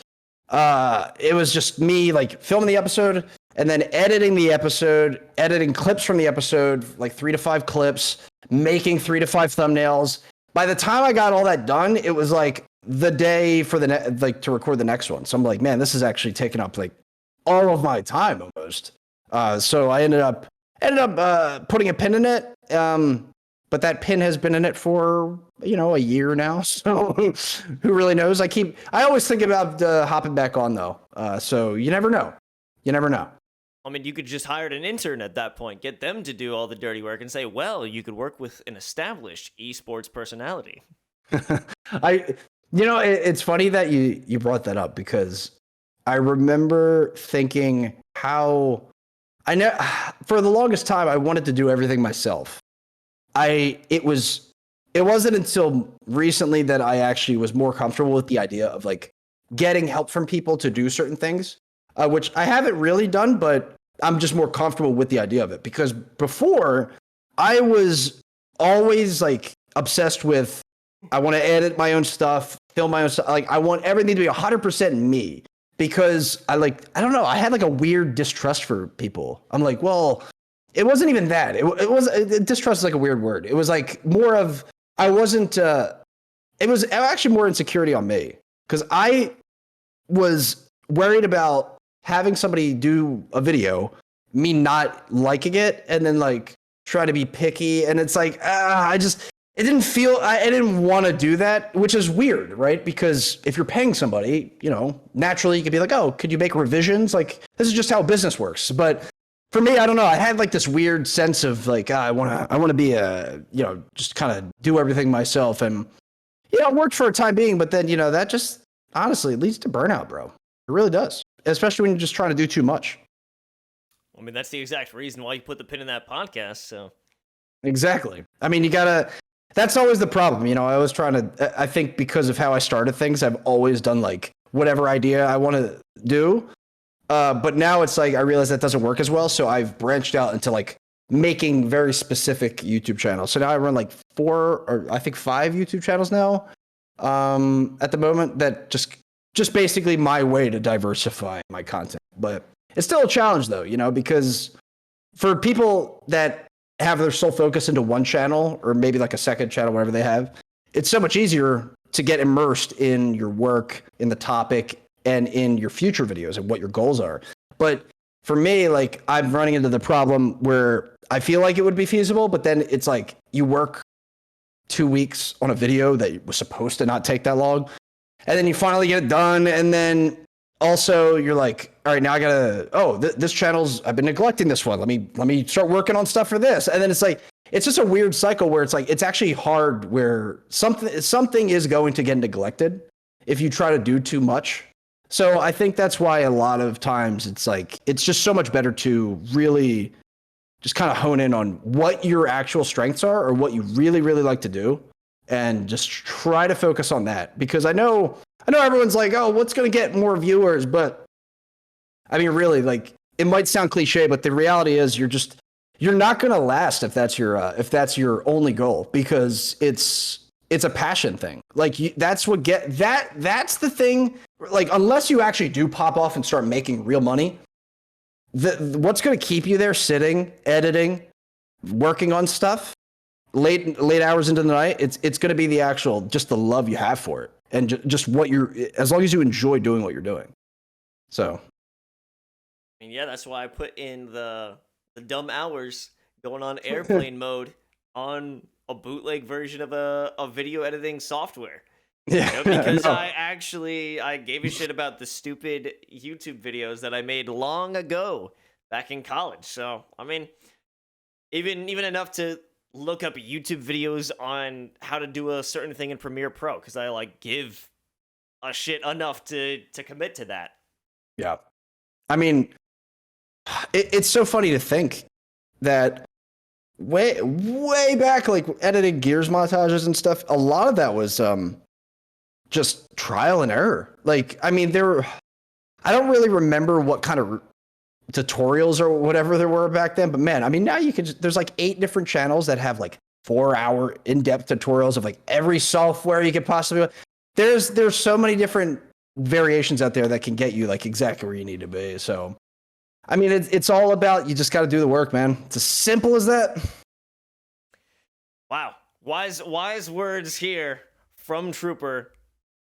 it was just me like filming the episode and then editing the episode, editing clips from the episode, like 3 to 5 clips, making 3 to 5 thumbnails. By the time I got all that done, it was like the day for to record the next one. So I'm like, man, this is actually taking up like all of my time almost. So I ended up putting a pin in it. But that pin has been in it for, a year now. So who really knows? I always think about hopping back on though. So you never know. I mean, you could just hire an intern at that point, get them to do all the dirty work and say, well, you could work with an established esports personality. It's funny that you brought that up because I remember thinking how I know for the longest time I wanted to do everything myself. It wasn't until recently that I actually was more comfortable with the idea of like getting help from people to do certain things, which I haven't really done, but I'm just more comfortable with the idea of it because before I was always like obsessed with, I want to edit my own stuff, film my own stuff. Like I want everything to be 100% me because I don't know. I had like a weird distrust for people. I'm like, well, it wasn't even that. Distrust is like a weird word. It was like more of, it was actually more insecurity on me because I was worried about having somebody do a video, me not liking it, and then like try to be picky. And it's like, it didn't feel, I didn't want to do that, which is weird, right? Because if you're paying somebody, you know, naturally you could be like, oh, could you make revisions? Like, this is just how business works. But for me, I don't know. I had like this weird sense of like, I want to be you know, just kind of do everything myself. And, you know, it worked for a time being, but then, you know, that just honestly leads to burnout, bro. It really does. Especially when you're just trying to do too much. I mean, that's the exact reason why you put the pin in that podcast, so. Exactly. I mean, that's always the problem. You know, I think because of how I started things, I've always done like whatever idea I want to do. But now it's like, I realize that doesn't work as well. So I've branched out into like making very specific YouTube channels. So now I run like 4 or I think 5 YouTube channels now. At the moment, that just basically my way to diversify my content. But it's still a challenge though, you know, because for people that have their sole focus into one channel or maybe like a second channel, whatever they have, it's so much easier to get immersed in your work, in the topic, and in your future videos and what your goals are. But for me, like, I'm running into the problem where I feel like it would be feasible, but then it's like you work 2 weeks on a video that was supposed to not take that long, and then you finally get it done, and then also you're like, all right, now I gotta, this channel's, I've been neglecting this one. Let me start working on stuff for this. And then it's like, it's just a weird cycle where it's like, it's actually hard where something is going to get neglected if you try to do too much. So I think that's why a lot of times it's like, it's just so much better to really just kind of hone in on what your actual strengths are or what you really, really like to do. And just try to focus on that, because I know everyone's like, oh, what's going to get more viewers? But I mean, really, like, it might sound cliche, but the reality is you're not going to last if that's your only goal, because it's a passion thing. Like, that's the thing. Like, unless you actually do pop off and start making real money, what's going to keep you there sitting, editing, working on stuff late hours into the night, it's going to be just the love you have for it, and just as long as you enjoy doing what you're doing. So, I mean, yeah, that's why I put in the dumb hours going on airplane mode on a bootleg version of a video editing software. Yeah, you know, because I gave a shit about the stupid YouTube videos that I made long ago back in college. So, I mean, even enough to look up YouTube videos on how to do a certain thing in Premiere Pro, because I like give a shit enough to commit to that. Yeah. I mean, it's so funny to think that way back, like editing Gears montages and stuff, a lot of that was just trial and error. Like, I mean, I don't really remember what kind of tutorials or whatever there were back then, but man, I mean, now there's like 8 different channels that have like 4-hour in-depth tutorials of like every software you could possibly. There's so many different variations out there that can get you like exactly where you need to be. So, I mean, it's all about, you just got to do the work, man. It's as simple as that. Wow. Wise words here from Trooper.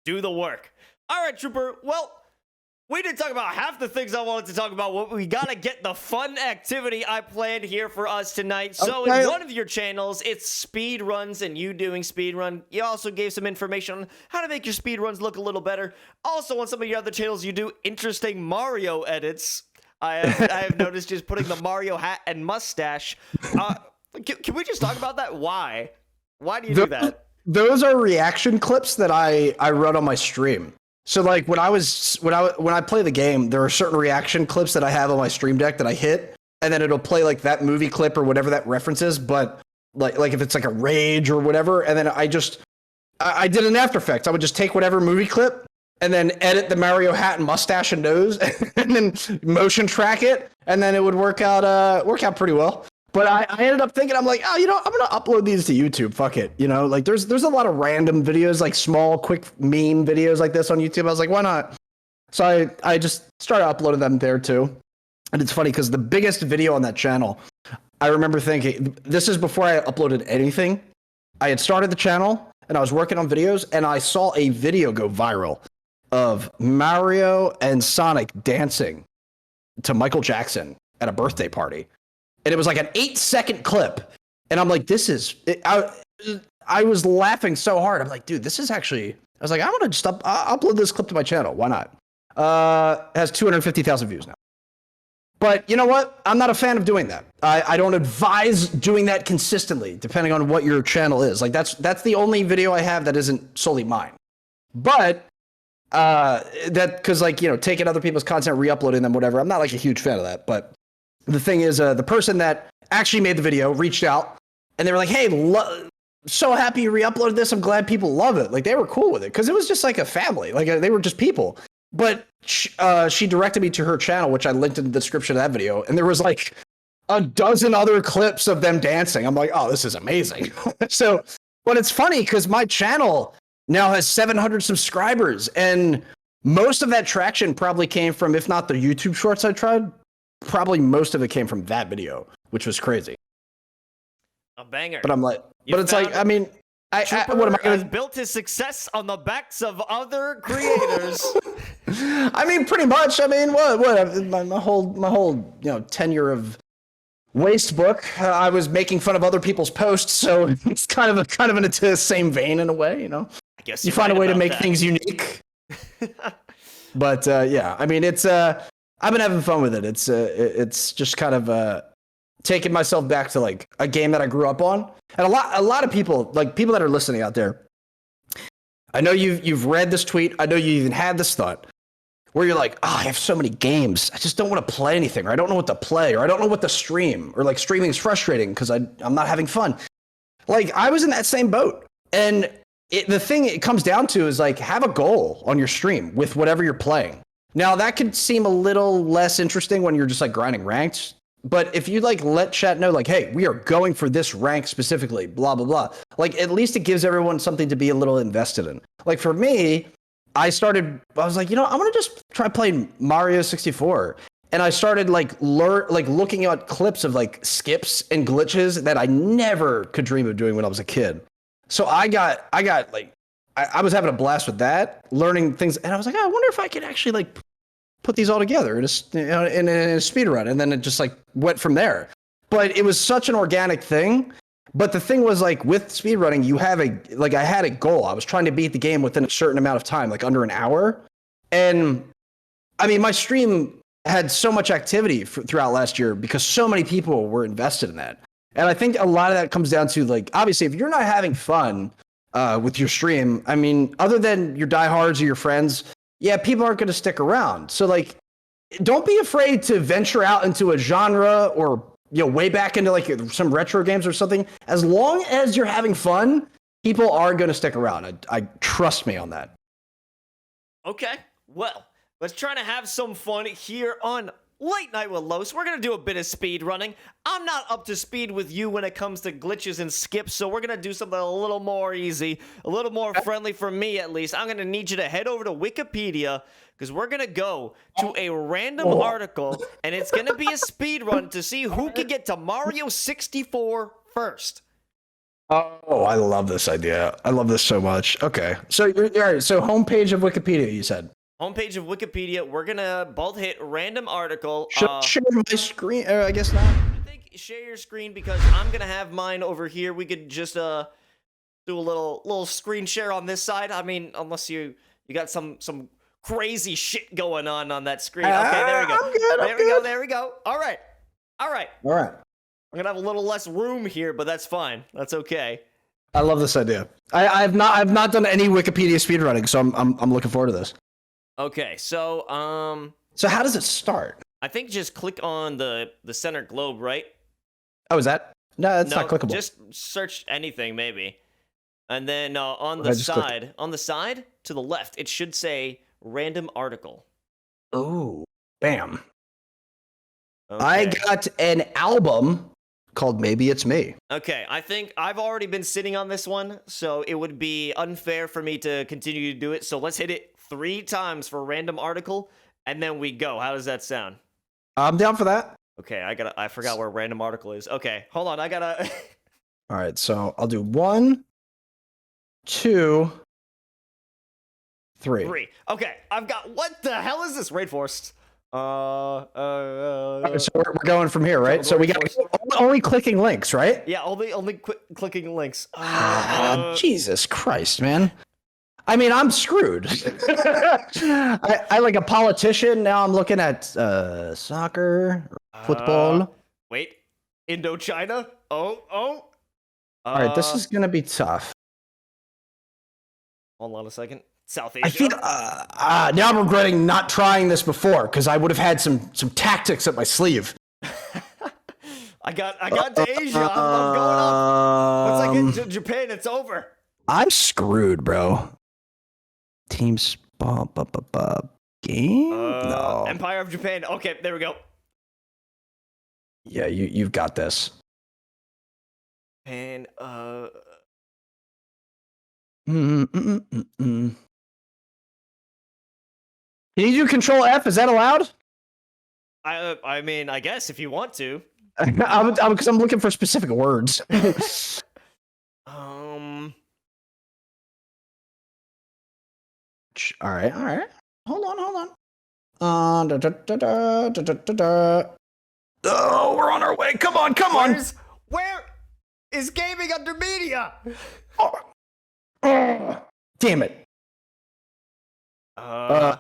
Do the work. All right, Trooper. Well, we didn't talk about half the things I wanted to talk about. What we got to get the fun activity I planned here for us tonight. So in one of your channels, it's speed runs and you doing speed run. You also gave some information on how to make your speed runs look a little better. Also, on some of your other channels, you do interesting Mario edits. I have noticed just putting the Mario hat and mustache. Can we just talk about that? Why? Why do you do that? Those are reaction clips that I run on my stream. So like when I play the game, there are certain reaction clips that I have on my stream deck that I hit, and then it'll play like that movie clip or whatever that reference is. But like if it's like a rage or whatever, and then I did an After Effects. I would just take whatever movie clip and then edit the Mario hat and mustache and nose, and then motion track it, and then it would work out pretty well. But I ended up thinking, I'm like, oh, you know, I'm going to upload these to YouTube. Fuck it. You know, like there's a lot of random videos, like small, quick meme videos like this on YouTube. I was like, why not? So I just started uploading them there too. And it's funny because the biggest video on that channel, I remember thinking, this is before I uploaded anything. I had started the channel and I was working on videos, and I saw a video go viral of Mario and Sonic dancing to Michael Jackson at a birthday party. And it was like an 8-second clip. And I'm like, this is, I was laughing so hard. I'm like, dude, this is actually. I was like, I'm gonna just upload this clip to my channel. Why not? It has 250,000 views now. But you know what? I'm not a fan of doing that. I don't advise doing that consistently, depending on what your channel is. Like that's the only video I have that isn't solely mine. But that because like taking other people's content, re-uploading them, whatever. I'm not like a huge fan of that. But the thing is, the person that actually made the video reached out and they were like, "Hey, so happy you re-uploaded this. I'm glad people love it." Like they were cool with it because it was just like a family. Like they were just people. But she directed me to her channel, which I linked in the description of that video, and there was like a dozen other clips of them dancing. I'm like, oh, this is amazing. So, but it's funny because my channel now has 700 subscribers, and most of that traction probably came from, if not the YouTube shorts I tried, probably most of it came from that video, which was crazy. A banger. But I'm like, but it's like, I mean, what am I has built his success on the backs of other creators. I mean, pretty much. I mean, what? My whole tenure of waste book. I was making fun of other people's posts, so it's kind of in the same vein in a way. I guess you find a way to make things unique. But yeah, I mean, it's I've been having fun with it. It's just kind of taking myself back to like a game that I grew up on, and a lot of people, like people that are listening out there. I know you've read this tweet. I know you even had this thought where you're like, oh, I have so many games. I just don't want to play anything, or I don't know what to play, or I don't know what to stream, or like streaming is frustrating because I'm not having fun. Like I was in that same boat. And the thing it comes down to is like have a goal on your stream with whatever you're playing. Now that could seem a little less interesting when you're just like grinding ranked. But if you like let chat know like, hey, we are going for this rank specifically, blah, blah, blah. Like at least it gives everyone something to be a little invested in. Like for me, I was like, I'm going to just try playing Mario 64. And I started looking at clips of like skips and glitches that I never could dream of doing when I was a kid. So I was having a blast with that, learning things. And I was like, I wonder if I could actually like put these all together in a speed run. And then it just like went from there. But it was such an organic thing. But the thing was like with speedrunning, I had a goal. I was trying to beat the game within a certain amount of time, like under an hour. And I mean, my stream had so much activity throughout last year because so many people were invested in that. And I think a lot of that comes down to like, obviously, if you're not having fun with your stream, I mean, other than your diehards or your friends, yeah, people aren't going to stick around. So like, don't be afraid to venture out into a genre or way back into like some retro games or something. As long as you're having fun, people are going to stick around. I trust me on that. Okay, well, let's try to have some fun here on Late Night with Los. We're going to do a bit of speed running. I'm not up to speed with you when it comes to glitches and skips, so we're going to do something a little more easy, a little more friendly for me at least. I'm going to need you to head over to Wikipedia because we're going to go to a random article, and it's going to be a speed run to see who can get to Mario 64 first. Oh, I love this idea. I love this so much. Okay. So all right. So homepage of Wikipedia, you said. Homepage of Wikipedia. We're going to both hit random article. Should I share my screen? I guess not. I think share your screen because I'm going to have mine over here. We could just do a little screen share on this side. I mean, unless you got some crazy shit going on that screen. Okay, there we go. I'm good. There we go. All right. I'm going to have a little less room here, but that's fine. That's okay. I love this idea. I've not done any Wikipedia speedrunning, so I'm looking forward to this. Okay, so So how does it start? I think just click on the center globe, right? Oh, is that? No, it's not clickable. Just search anything maybe. And then on the side to the left, it should say random article. Oh, bam. Okay. I got an album called Maybe It's Me. Okay, I think I've already been sitting on this one, so it would be unfair for me to continue to do it. So let's hit it 3 times for random article, and then we go. How does that sound? I'm down for that. Okay, I forgot where random article is. Okay, hold on, I gotta... All right, so I'll do 1, 2, 3. Okay, I've got... What the hell is this? Raid Forest. So we're going from here, right? So we got... only clicking links, right? Yeah, only clicking links. Jesus Christ, man. I mean, I'm screwed. I like a politician. Now I'm looking at soccer, football. Wait, Indochina? Oh. All right, this is gonna be tough. Hold on a second. South Asia. I feel now I'm regretting not trying this before because I would have had some tactics up my sleeve. I got to Asia. I'm going up. Once I get to Japan, it's over. I'm screwed, bro. Teams game? No. Empire of Japan. Okay, there we go. Yeah, you've got this. And Can you do Control F? Is that allowed? I mean, I guess if you want to. Because I'm looking for specific words. All right. Hold on. Oh, we're on our way. Come on. Where is gaming under media? Damn it. Where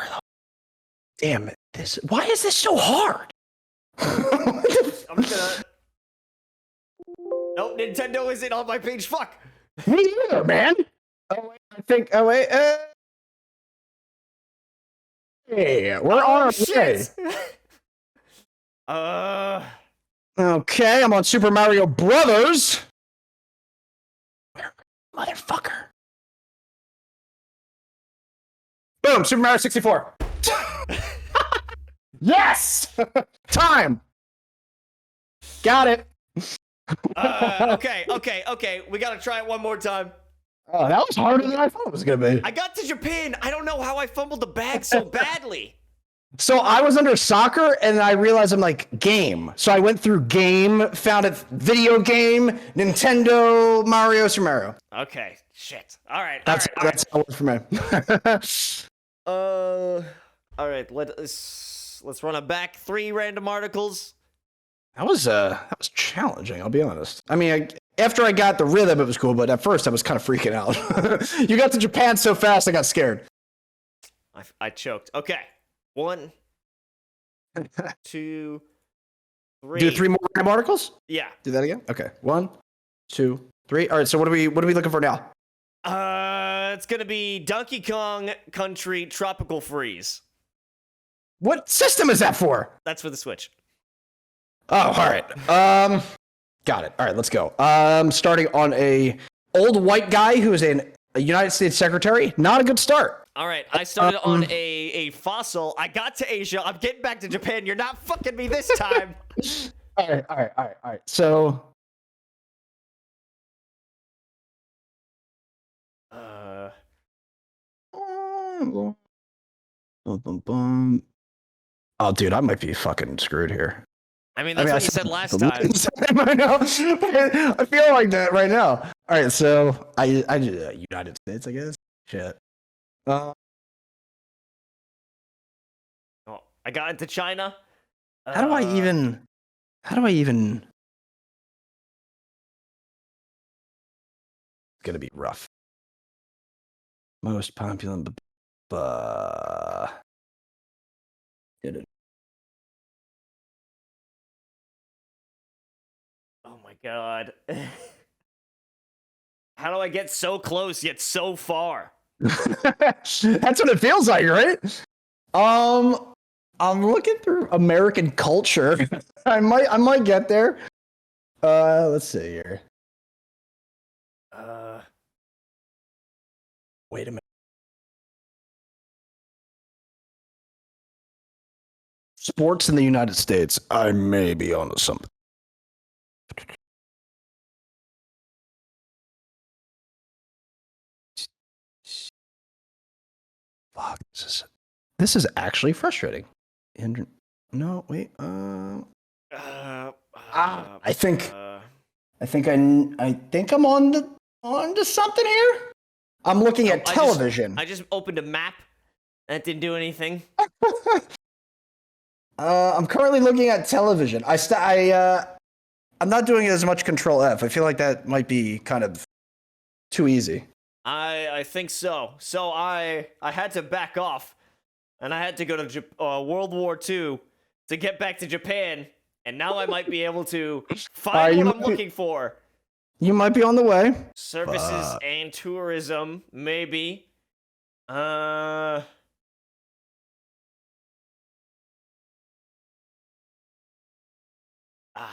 the? Damn it. Why is this so hard? I'm just gonna. Nope, Nintendo isn't on my page. Fuck. Me either, man. Oh wait. Hey, we're on our way. Okay, I'm on Super Mario Brothers. Motherfucker. Boom, Super Mario 64. Yes! Time. Got it. Okay. We gotta try it one more time. Oh, that was harder than I thought it was gonna be. I got to Japan. I don't know how I fumbled the bag so badly. So I was under soccer, and I realized I'm like, game. So I went through game, found it, video game, Nintendo, Mario, Super Mario. Okay, shit. All right. That's how it worked for me. All right. Let's run it back. 3 random articles. That was challenging. I'll be honest. I mean, after I got the rhythm, it was cool, but at first I was kind of freaking out. You got to Japan so fast, I got scared. I choked. Okay. 1, 2, 3. Do 3 more random articles? Yeah. Do that again? Okay. 1, 2, 3. All right. So what are we looking for now? It's gonna be Donkey Kong Country Tropical Freeze. What system is that for? That's for the Switch. Oh, all right. Got it. All right, let's go. Starting on a old white guy who is a United States secretary. Not a good start. All right, I started on a fossil. I got to Asia. I'm getting back to Japan. You're not fucking me this time. All right. So. Oh, dude, I might be fucking screwed here. I mean, that's what you said last time. I know. I feel like that right now. All right, so I United States, I guess. Shit. Oh, I got into China. How do I even? It's gonna be rough. Most popular, did it. Oh my god. How do I get so close yet so far? That's what it feels like, right? I'm looking through American culture. I might get there. Let's see here. Wait a minute. Sports in the United States. I may be onto something. Fuck, this is actually frustrating. No, wait. I think I'm on to something here. I'm looking at television. I just opened a map. That didn't do anything. I'm currently looking at television. I'm not doing as much Control F. I feel like that might be kind of too easy. I think so. So I had to back off, and I had to go to World War II to get back to Japan, and now I might be able to find what I'm looking for. You might be on the way. Services and tourism, maybe. Ah,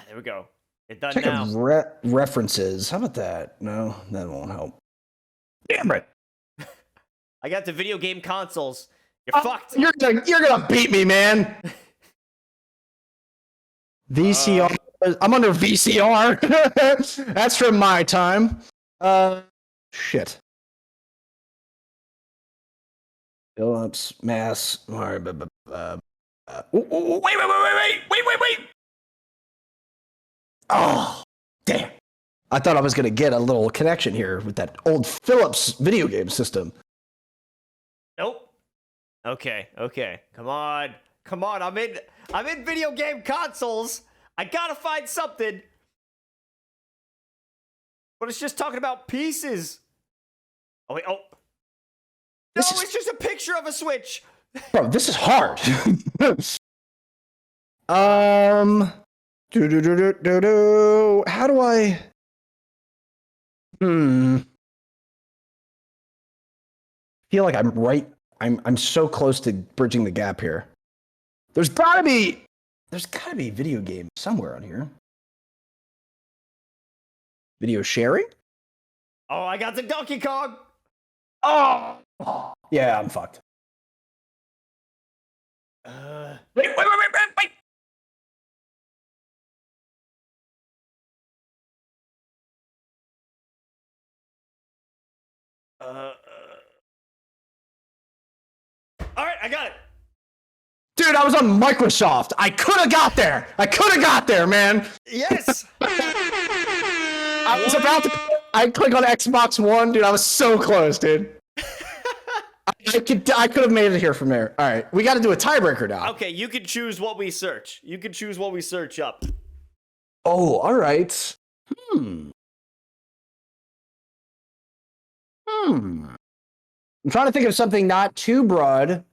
there we go. It's done Check now. references. How about that? No, that won't help. Damn it! I got the video game consoles. You're fucked. You're gonna beat me, man. VCR. I'm under VCR. That's from my time. Shit. Phillips, Mass. Wait. Oh, damn. I thought I was going to get a little connection here with that old Philips video game system. Nope. Okay. Come on. I'm in video game consoles. I gotta find something. But it's just talking about pieces. Oh wait. Oh. No, it's just a picture of a Switch. Bro, this is hard. How do I? Feel like I'm right. I'm so close to bridging the gap here. There's gotta be a video game somewhere on here. Video sharing? Oh, I got the Donkey Kong. Oh, yeah, I'm fucked. Wait. All right, I got it. Dude, I was on Microsoft. I could have got there, man. Yes. I was about to. I click on Xbox One, dude. I was so close, dude. I could have made it here from there. All right, we got to do a tiebreaker now. Okay, you can choose what we search. You can choose what we search up. Oh, all right. I'm trying to think of something not too broad.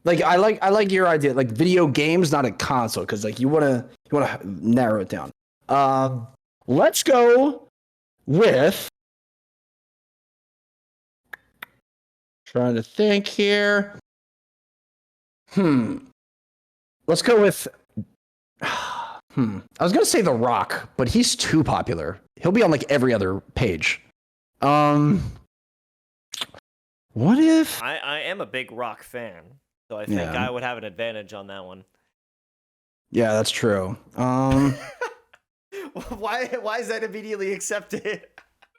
Like I like your idea, like video games, not a console, because like you wanna narrow it down. Let's go with. Trying to think here. Let's go with. I was gonna say The Rock, but he's too popular. He'll be on like every other page. What if I am a big Rock fan, so I think I would have an advantage on that one. Yeah, that's true. Why is that immediately accepted?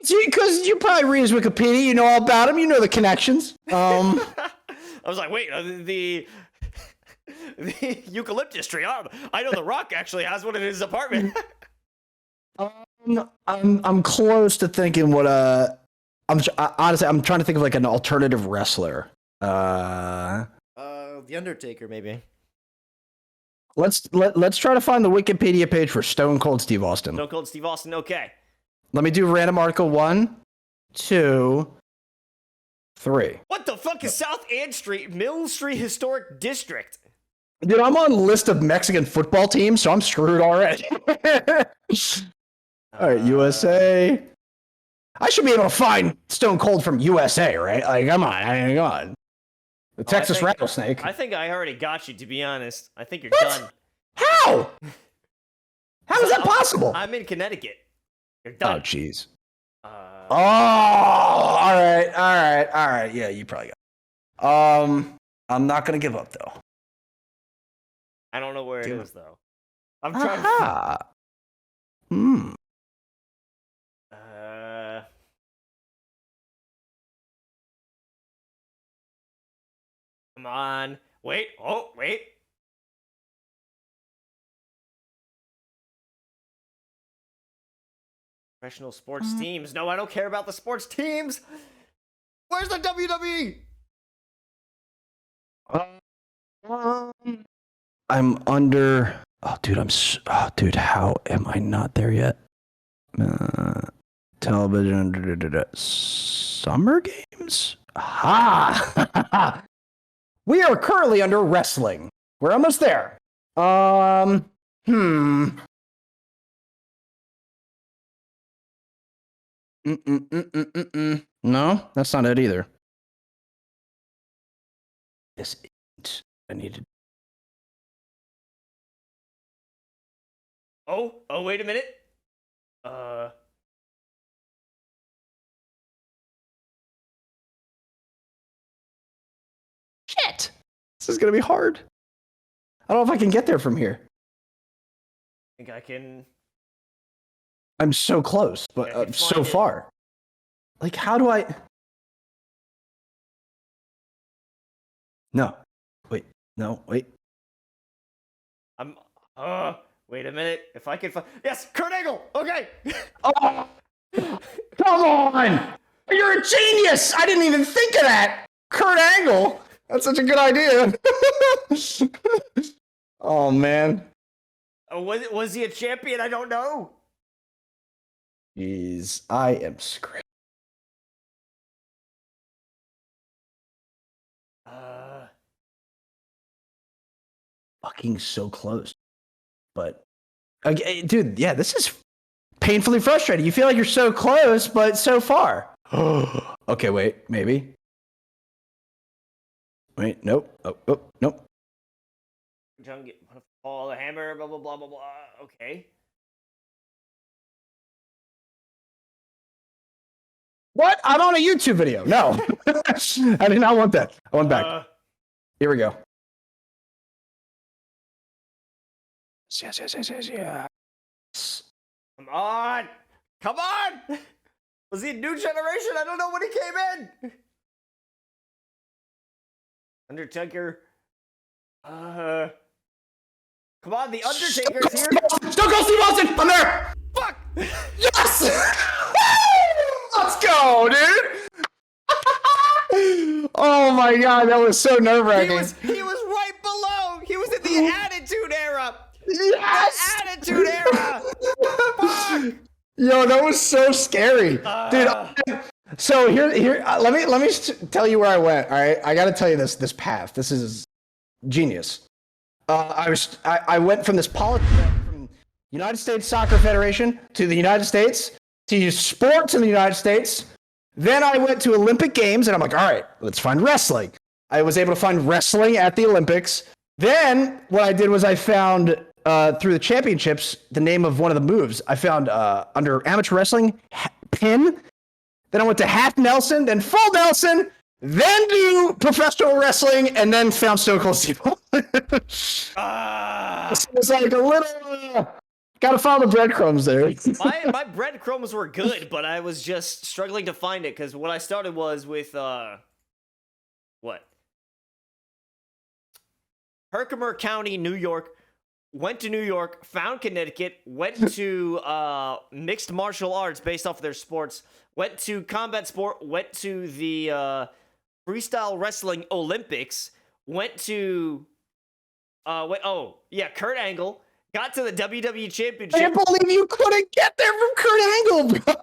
Because you probably read his Wikipedia, you know all about him, you know the connections. I was like, wait, the eucalyptus tree. I know The Rock actually has one in his apartment. I'm close to thinking what honestly I'm trying to think of like an alternative wrestler. The Undertaker, maybe. Let's try to find the Wikipedia page for Stone Cold Steve Austin. Stone Cold Steve Austin, okay. Let me do random article 1, 2, 3. What the fuck is South Ann Street, Mill Street Historic District? Dude, I'm on a list of Mexican football teams, so I'm screwed already. All right, USA. I should be able to find Stone Cold from USA, right? Like, come on. The Texas Rattlesnake. I think I already got you, to be honest. I think you're What? done. How? How is that possible? I'm in Connecticut. You're done. Oh, jeez. All right. Yeah, you probably got it. I'm not gonna give up though. I don't know where it is though. I'm trying to. Come on. Wait. Oh, wait. Professional sports teams. No, I don't care about the sports teams. Where's the WWE? I'm under. Oh, dude, dude, how am I not there yet? Television. Summer Games? Ha! We are currently under wrestling. We're almost there. Hmm. No, that's not it either. This isn't. I need to. Oh, wait a minute. Shit! This is gonna be hard. I don't know if I can get there from here. I think I can. I'm so close, but so far. Like, how do I? No. Wait. No. Wait. I'm. Wait a minute. If I can find. Yes, Kurt Angle. Okay. Oh, come on! You're a genius! I didn't even think of that. Kurt Angle. That's such a good idea. Oh man. Was he a champion? I don't know. Jeez, I am screwed. Fucking so close. But, okay, dude, yeah, this is painfully frustrating. You feel like you're so close, but so far. Okay, wait, maybe. Wait, nope. Oh, nope. John get all the hammer, blah blah blah blah blah. Okay. What? I'm on a YouTube video. No. I did not want that. I want back. Here we go. Yes. Come on! Come on! Was he a new generation? I don't know when he came in. Undertaker. Come on, the Undertaker's here. Stone Cold Steve Austin! I'm there! Fuck! Yes! Let's go, dude! Oh my god, that was so nerve-wracking. He was right below. He was in the Attitude Era. Yes! The Attitude Era. Fuck! Yo, that was so scary, dude. So here, let me tell you where I went. All right, I got to tell you this path. This is genius. I went from this from United States Soccer Federation to the United States to sports in the United States. Then I went to Olympic Games, and I'm like, all right, let's find wrestling. I was able to find wrestling at the Olympics. Then what I did was I found through the championships the name of one of the moves. I found under amateur wrestling pin. Then I went to half Nelson, then full Nelson, then do professional wrestling, and then found Stone Cold Steve Austin. It was like a little. Gotta follow the breadcrumbs there. my breadcrumbs were good, but I was just struggling to find it because what I started was with what? Herkimer County, New York. Went to New York, found Connecticut, went to mixed martial arts based off of their sports, went to combat sport, went to the freestyle wrestling Olympics, went to Kurt Angle, got to the WWE Championship. I can't believe you couldn't get there from Kurt Angle, bro.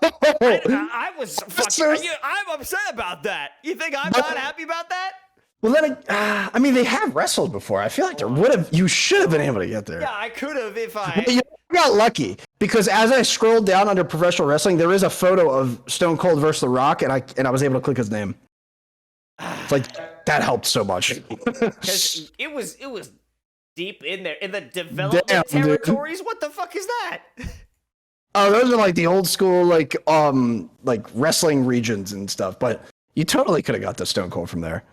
I'm upset about that. You think I'm not happy about that? Well, then, I mean, they have wrestled before. I feel like you should have been able to get there. Yeah, I could have if I. You got lucky because as I scrolled down under professional wrestling, there is a photo of Stone Cold versus The Rock, and I was able to click his name. It's like that helped so much. Because it was deep in there in the development territories. Dude. What the fuck is that? Oh, those are like the old school like wrestling regions and stuff. But you totally could have got the Stone Cold from there.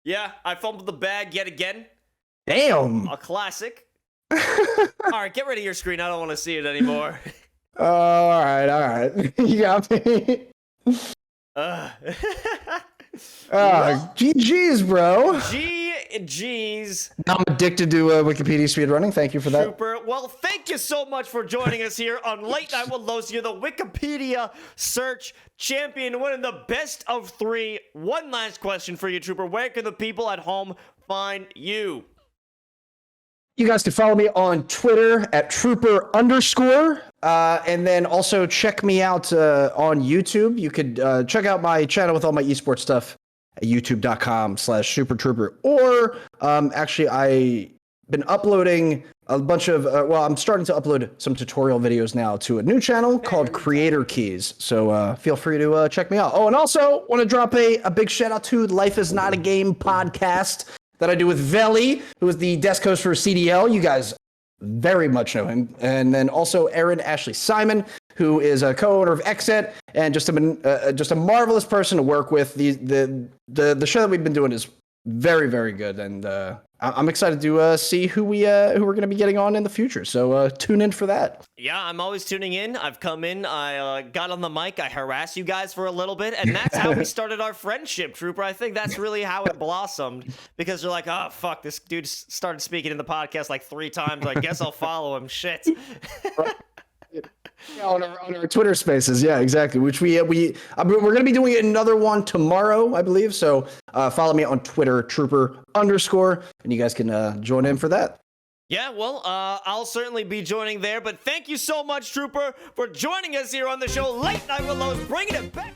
Yeah, I fumbled the bag yet again. Damn. A classic. All right, get rid of your screen. I don't want to see it anymore. All right. You got me. GG's, bro. GG's. I'm addicted to Wikipedia speedrunning. Thank you for that. Super. Well, thank you so much for joining us here on Late Night with Los. You're the Wikipedia search champion, winning the best of 3. One last question for you, Trooper. Where can the people at home find you? You guys can follow me on Twitter at trooper_. And then also check me out on YouTube. You could check out my channel with all my esports stuff at youtube.com/supertrooper. Or actually, I've been uploading a bunch of, I'm starting to upload some tutorial videos now to a new channel called Creator Keys. So feel free to check me out. Oh, and also want to drop a big shout out to Life is Not a Game podcast that I do with Veli, who is the desk host for CDL. You guys very much know him. And then also Aaron Ashley Simon, who is a co-owner of Xset and just a marvelous person to work with. The show that we've been doing is very, very good, and I'm excited to see who we're going to be getting on in the future. So tune in for that. Yeah, I'm always tuning in. I've come in, I got on the mic, I harassed you guys for a little bit, and that's how we started our friendship, Trooper. I think that's really how it blossomed, because you're like, oh, fuck, this dude started speaking in the podcast like 3 times. I guess I'll follow him. Shit. Yeah, on our Twitter Spaces, yeah, exactly. Which we're going to be doing another one tomorrow, I believe. So follow me on Twitter, trooper_, and you guys can join in for that. Yeah, well, I'll certainly be joining there. But thank you so much, Trooper, for joining us here on the show. Late Night with Lowe's, bringing it back.